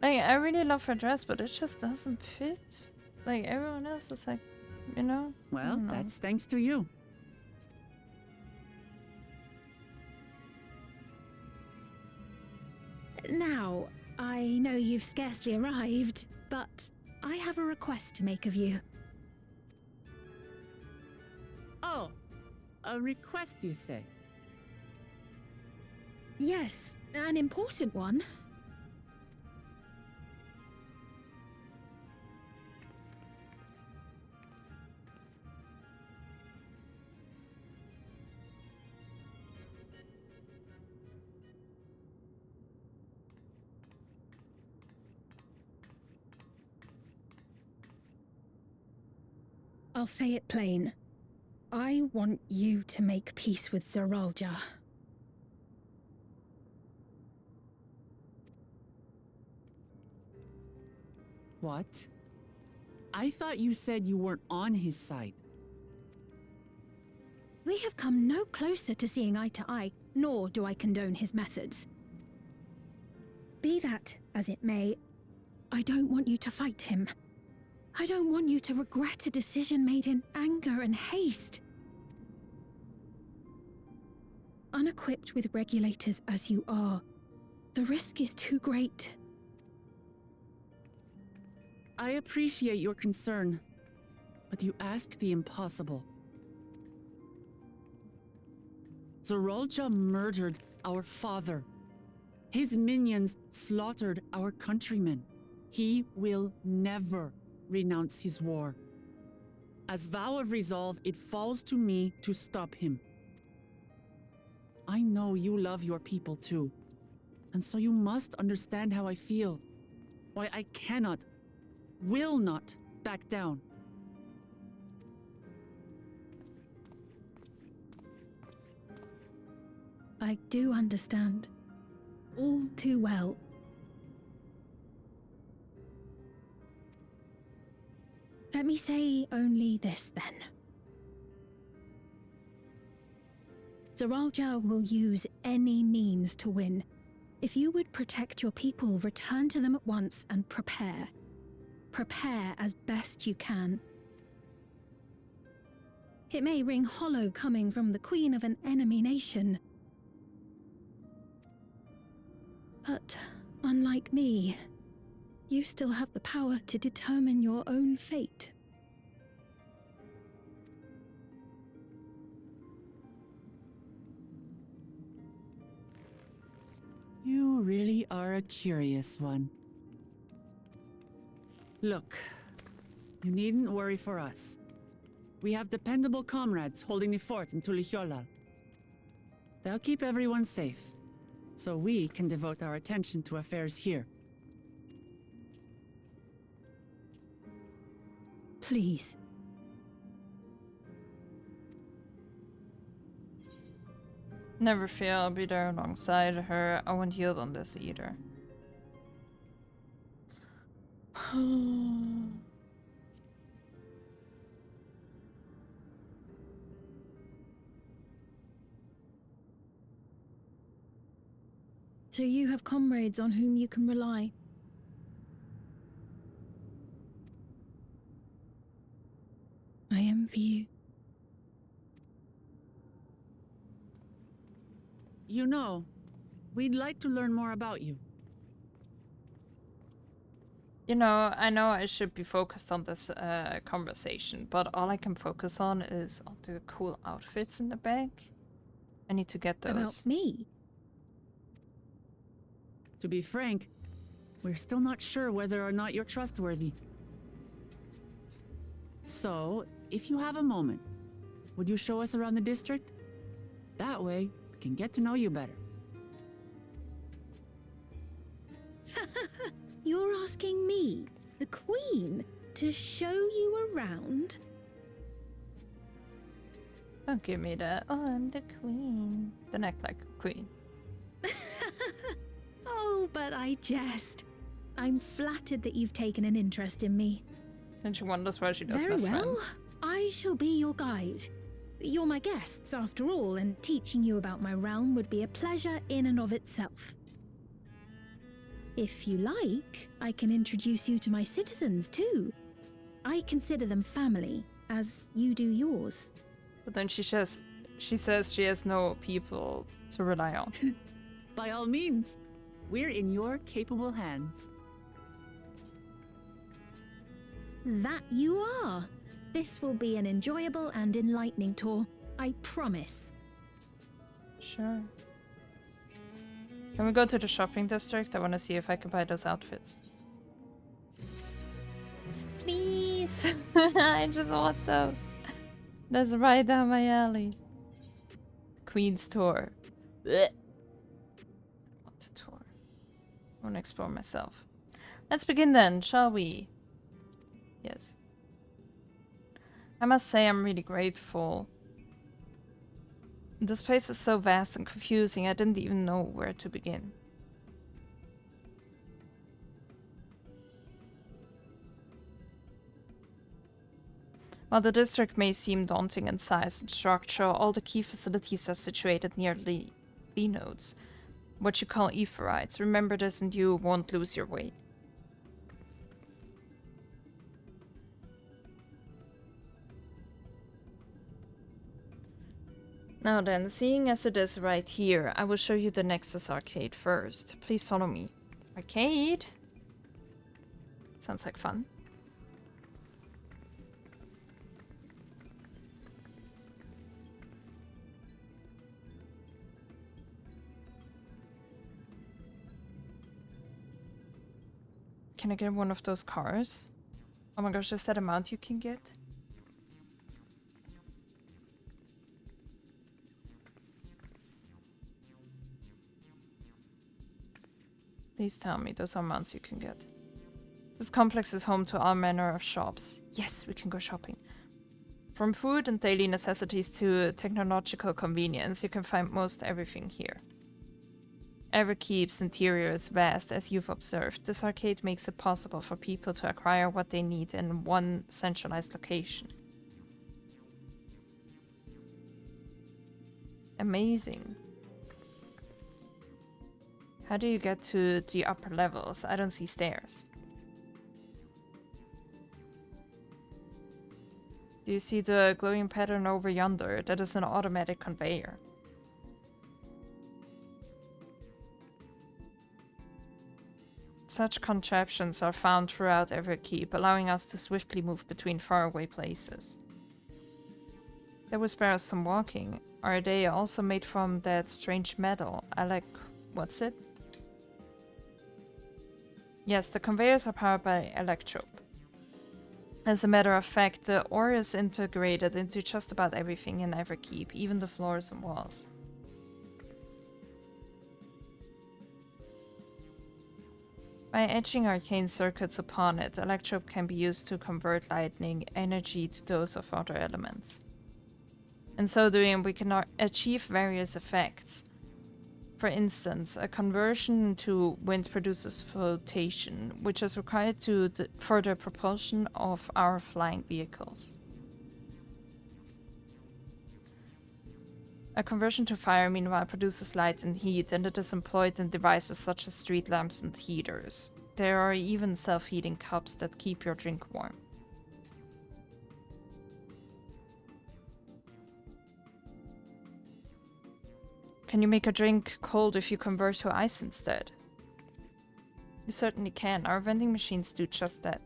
Like, I really love her dress, but it just doesn't fit. Like, everyone else is like, you know? I Well, don't know. that's thanks to you. Now, I know you've scarcely arrived, but I have a request to make of you. Oh, a request, you say? Yes, an important one. I'll say it plain. I want you to make peace with Zeralja. What? I thought you said you weren't on his side. We have come no closer to seeing eye to eye, nor do I condone his methods. Be that as it may, I don't want you to fight him. I don't want you to regret a decision made in anger and haste. Unequipped with regulators as you are, the risk is too great. I appreciate your concern, but you ask the impossible. Zeralja murdered our father. His minions slaughtered our countrymen. He will never renounce his war. As vow of resolve, it falls to me to stop him. I know you love your people too, and so you must understand how I feel. Why I cannot, will not back down. I do understand. All too well. Let me say only this then. Zeralja will use any means to win. If you would protect your people, return to them at once and prepare. Prepare as best you can. It may ring hollow coming from the queen of an enemy nation. But unlike me, you still have the power to determine your own fate. You really are a curious one. Look, you needn't worry for us. We have dependable comrades holding the fort in Tulihyolal. They'll keep everyone safe, so we can devote our attention to affairs here. Please. Never fear, I'll be there alongside her. I won't yield on this either. So you have comrades on whom you can rely. I envy you. You know, we'd like to learn more about you. You know I should be focused on this conversation, but all I can focus on is all the cool outfits in the bag. I need to get those. About me? To be frank, we're still not sure whether or not you're trustworthy. So, if you have a moment, would you show us around the district? That way, we can get to know you better. You're asking me, the Queen, to show you around? Don't give me that. Oh, I'm the queen. Then act like a queen. Oh, but I jest. I'm flattered that you've taken an interest in me. And she wonders why she doesn't Very have well. friends. I shall be your guide. You're my guests, after all, and teaching you about my realm would be a pleasure in and of itself. If you like, I can introduce you to my citizens, too. I consider them family, as you do yours. But then she says she has no people to rely on. By all means, we're in your capable hands. That you are. This will be an enjoyable and enlightening tour, I promise. Sure. Can we go to the shopping district? I want to see if I can buy those outfits. Please! I just want those. That's right down my alley. Queen's tour. Blech. I want to tour. I want to explore myself. Let's begin then, shall we? Yes. I must say I'm really grateful. This place is so vast and confusing, I didn't even know where to begin. While the district may seem daunting in size and structure, all the key facilities are situated near the nodes, what you call etherites. Remember this and you won't lose your way. Now then, seeing as it is right here, I will show you the Nexus arcade first. Please follow me. Arcade? Sounds like fun. Can I get one of those cars? Oh my gosh, is that a mount you can get? Please tell me those are mounts you can get. This complex is home to all manner of shops. Yes, we can go shopping. From food and daily necessities to technological convenience, you can find most everything here. Everkeep's interior is vast, as you've observed. This arcade makes it possible for people to acquire what they need in one centralized location. Amazing. How do you get to the upper levels? I don't see stairs. Do you see the glowing pattern over yonder? That is an automatic conveyor. Such contraptions are found throughout Everkeep, allowing us to swiftly move between faraway places. There was barely some walking. Are they also made from that strange metal? What's it? Yes, the conveyors are powered by electrode. As a matter of fact, the ore is integrated into just about everything in Everkeep, even the floors and walls. By etching arcane circuits upon it, electrode can be used to convert lightning energy to those of other elements. In so doing, we can achieve various effects. For instance, a conversion to wind produces flotation, which is required for the propulsion of our flying vehicles. A conversion to fire, meanwhile, produces light and heat, and it is employed in devices such as street lamps and heaters. There are even self-heating cups that keep your drink warm. Can you make a drink cold if you convert to ice instead? You certainly can. Our vending machines do just that.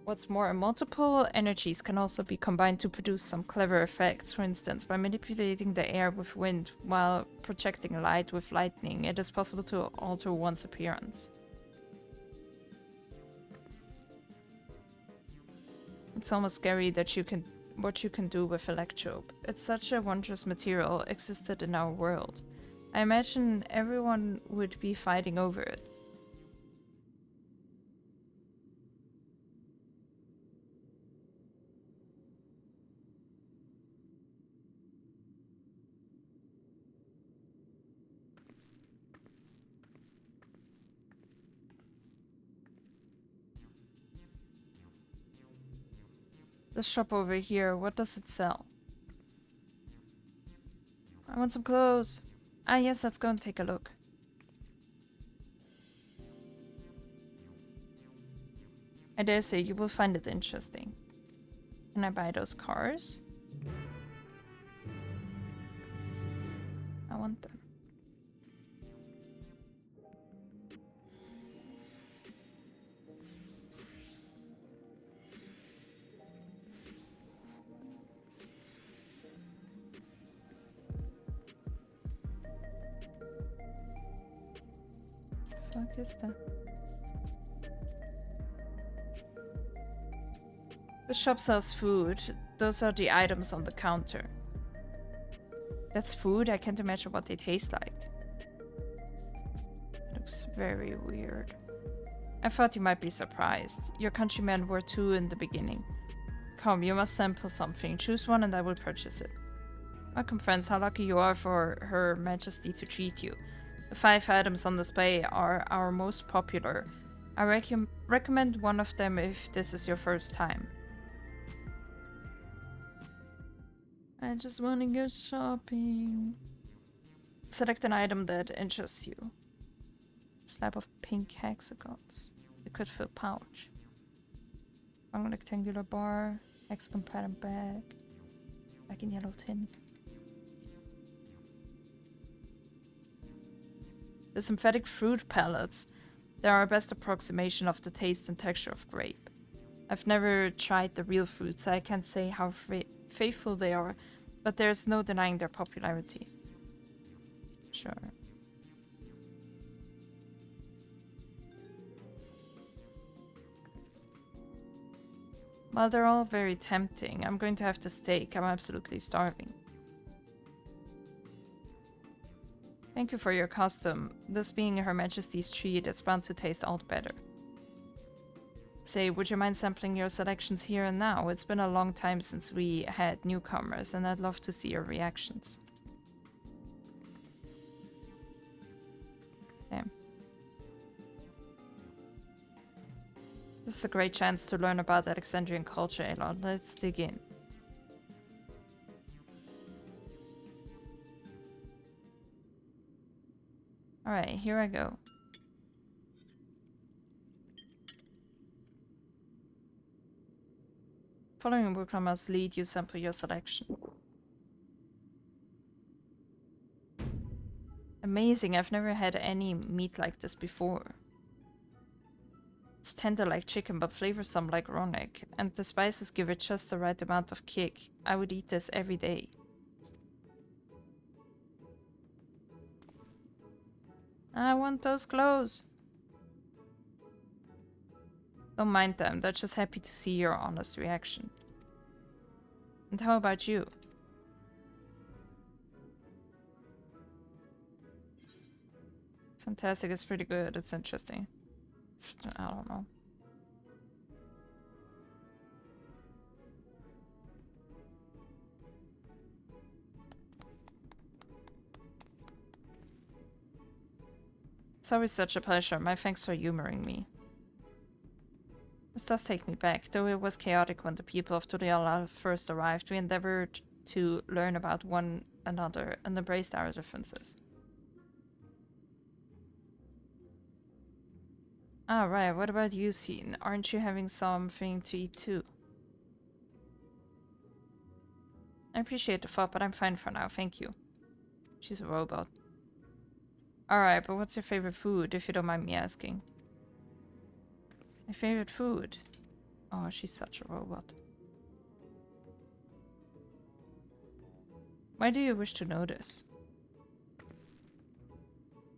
What's more, multiple energies can also be combined to produce some clever effects. For instance, by manipulating the air with wind while projecting light with lightning, it is possible to alter one's appearance. It's almost scary that what you can do with electrope. It's such a wondrous material existed in our world. I imagine everyone would be fighting over it. The shop over here, what does it sell? I want some clothes. Ah yes, let's go and take a look. I dare say you will find it interesting. Can I buy those cars? I want them. What is that? The shop sells food. Those are the items on the counter. That's food? I can't imagine what they taste like. It looks very weird. I thought you might be surprised. Your countrymen were too in the beginning. Come, you must sample something. Choose one and I will purchase it. Welcome, friends. How lucky you are for Her Majesty to treat you. The 5 items on display are our most popular. I recommend one of them if this is your first time. I just want to go shopping. Select an item that interests you. Slab of pink hexagons. Liquid filled pouch. Long rectangular bar. Hexagon pattern bag. Black and yellow tin. The synthetic fruit pellets. They are our best approximation of the taste and texture of grape. I've never tried the real fruit, so I can't say how faithful they are, but there's no denying their popularity. Sure. Well, they're all very tempting. I'm going to have the steak. I'm absolutely starving. Thank you for your custom. This being Her Majesty's treat, it's bound to taste all the better. Say, would you mind sampling your selections here and now? It's been a long time since we had newcomers, and I'd love to see your reactions. Damn. This is a great chance to learn about Alexandrian culture, Aloy. Let's dig in. Alright, here I go. Following Wuklamar's lead, you sample your selection. Amazing, I've never had any meat like this before. It's tender like chicken, but flavorsome like raw egg, and the spices give it just the right amount of kick. I would eat this every day. I want those clothes. Don't mind them, they're just happy to see your honest reaction. And how about you? Fantastic is pretty good, it's interesting. I don't know. It's always such a pleasure. My thanks for humoring me. This does take me back. Though it was chaotic when the people of Thunderyard first arrived, we endeavored to learn about one another and embraced our differences. Ah, right. What about you, Scene? Aren't you having something to eat too? I appreciate the thought, but I'm fine for now. Thank you. She's a robot. Alright, but what's your favorite food, if you don't mind me asking? My favorite food? Oh, she's such a robot. Why do you wish to know this?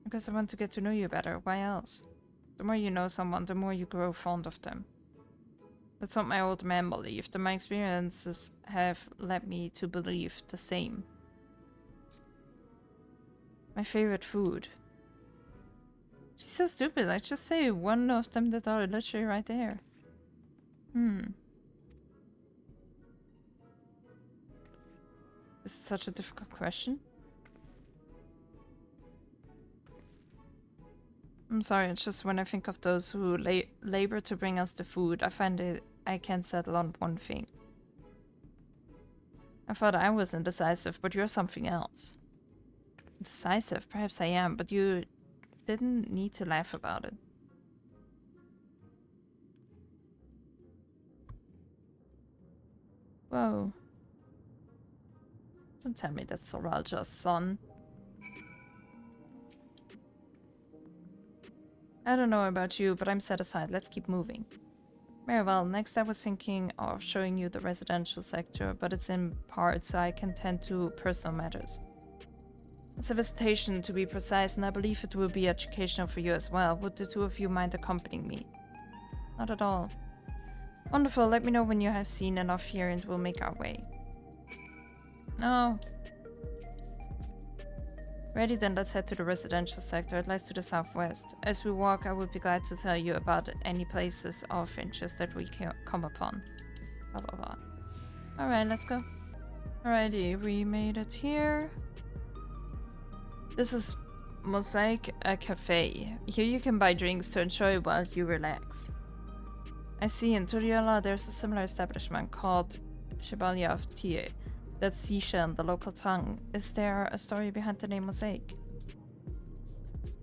Because I want to get to know you better. Why else? The more you know someone, the more you grow fond of them. That's what my old man believed, and my experiences have led me to believe the same. My favorite food. She's so stupid. Like, just say one of them that are literally right there. This is such a difficult question. I'm sorry, it's just when I think of those who labor to bring us the food, I find it I can't settle on one thing. I thought I was indecisive, but you're something else. Decisive? Perhaps I am, but you didn't need to laugh about it. Whoa. Don't tell me that's Soralja's son. I don't know about you, but I'm satisfied. Let's keep moving. Very well, next I was thinking of showing you the residential sector, but it's in part, so I can tend to personal matters. It's a visitation, to be precise, and I believe it will be educational for you as well. Would the two of you mind accompanying me? Not at all. Wonderful, let me know when you have seen enough here and we'll make our way. No. Ready, then let's head to the residential sector. It lies to the southwest. As we walk, I would be glad to tell you about any places of interest that we can come upon. Blah blah blah. Alright, let's go. Alrighty, we made it here. This is Mosaic, a cafe. Here you can buy drinks to enjoy while you relax. I see in Thunderyard there's a similar establishment called graha-tia. That's seashell in the local tongue. Is there a story behind the name Mosaic?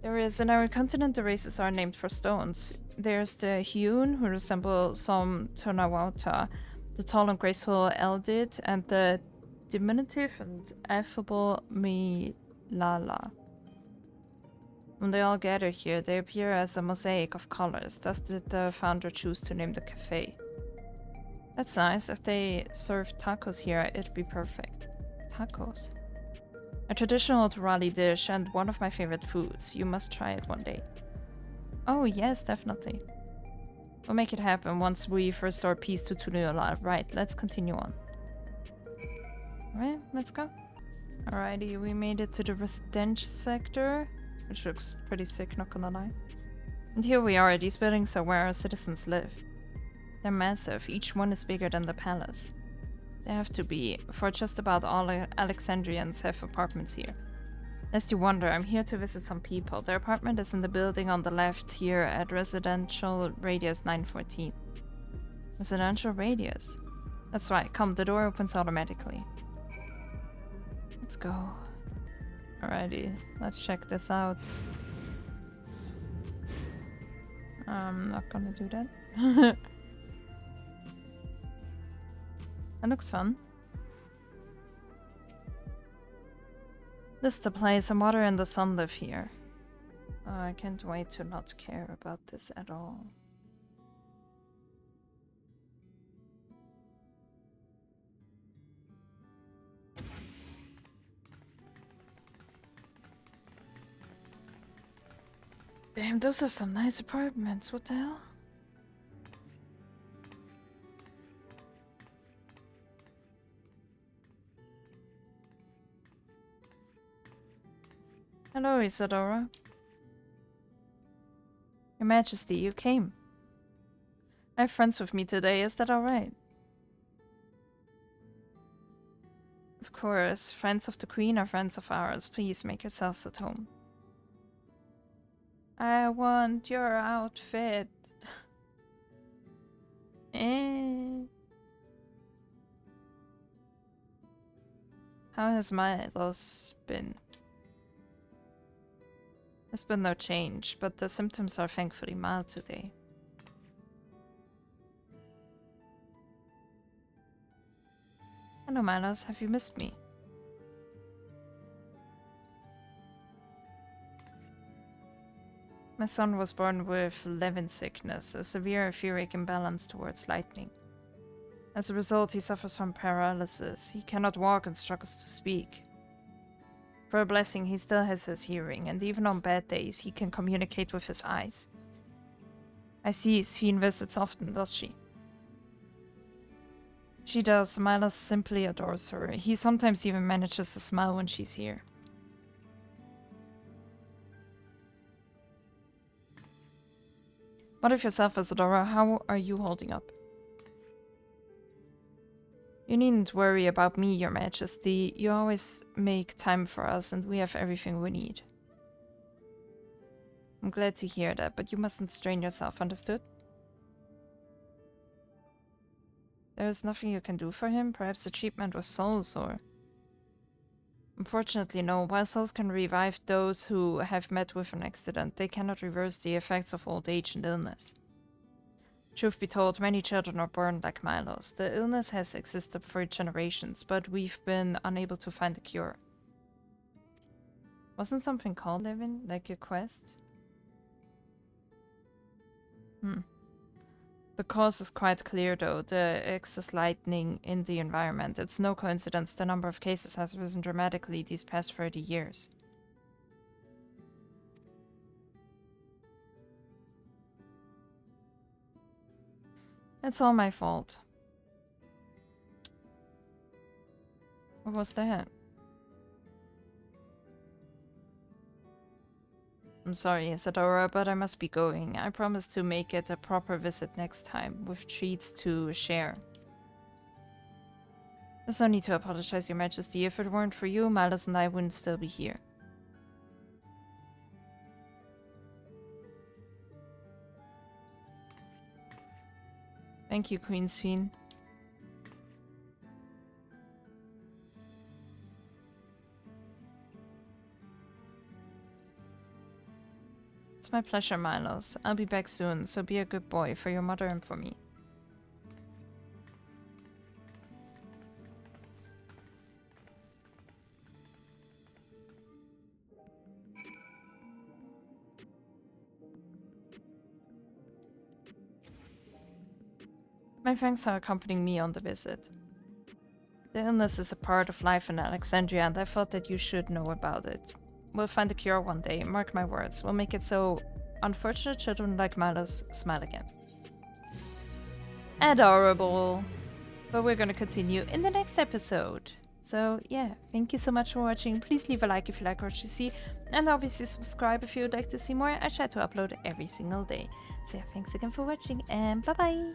There is. In our continent, the races are named for stones. There's the Hyun, who resemble some Tonawauta, the tall and graceful Eldid, and the diminutive and affable Milala. When they all gather here, they appear as a mosaic of colors. Thus did the founder choose to name the cafe. That's nice. If they served tacos here, it'd be perfect. Tacos. A traditional Turali dish and one of my favorite foods. You must try it one day. Oh yes, definitely. We'll make it happen once we've restored peace to Thunderyard. Right, let's continue on. Alright, let's go. Alrighty, we made it to the residential sector, which looks pretty sick, not gonna lie. And here we are. These buildings are where our citizens live. They're massive. Each one is bigger than the palace. They have to be, for just about all Alexandrians have apartments here. Lest you wonder, I'm here to visit some people. Their apartment is in the building on the left here at Residential Radius 914. Residential Radius? That's right, come, the door opens automatically. Let's go. Alrighty, let's check this out. I'm not gonna do that. That looks fun. This is the place. The water and the sun live here. Oh, I can't wait to not care about this at all. Damn, those are some nice apartments. What the hell? Hello, Isadora. Your Majesty, you came. I have friends with me today, is that alright? Of course, friends of the Queen are friends of ours. Please make yourselves at home. I want your outfit. How has my loss been? There's been no change, but the symptoms are thankfully mild today. Hello, Milos. Have you missed me? My son was born with Levin sickness, a severe etheric imbalance towards lightning. As a result, he suffers from paralysis. He cannot walk and struggles to speak. For a blessing, he still has his hearing, and even on bad days, he can communicate with his eyes. I see Sphene visits often, does she? She does. Milos simply adores her. He sometimes even manages to smile when she's here. What of yourself, Isadora? How are you holding up? You needn't worry about me, Your Majesty. You always make time for us, and we have everything we need. I'm glad to hear that, but you mustn't strain yourself, understood? There is nothing you can do for him? Perhaps a treatment with souls, or... Unfortunately, no. While souls can revive those who have met with an accident, they cannot reverse the effects of old age and illness. Truth be told, many children are born like Milos. The illness has existed for generations, but we've been unable to find a cure. Wasn't something called Levin, like a quest? The cause is quite clear though, the excess lightning in the environment. It's no coincidence the number of cases has risen dramatically these past 30 years. It's all my fault. What was that? I'm sorry, Isadora, but I must be going. I promise to make it a proper visit next time, with treats to share. There's no need to apologize, Your Majesty. If it weren't for you, Malus and I wouldn't still be here. Thank you, Queen Sphene. It's my pleasure, Milos. I'll be back soon, so be a good boy for your mother and for me. My thanks for accompanying me on the visit. The illness is a part of life in Alexandria, and I thought that you should know about it. We'll find a cure one day, mark my words. We'll make it so unfortunate children like Malus smile again. Adorable! But we're gonna continue in the next episode. So yeah, thank you so much for watching. Please leave a like if you like what you see, and obviously subscribe if you would like to see more. I try to upload every single day. So yeah, thanks again for watching, and bye bye!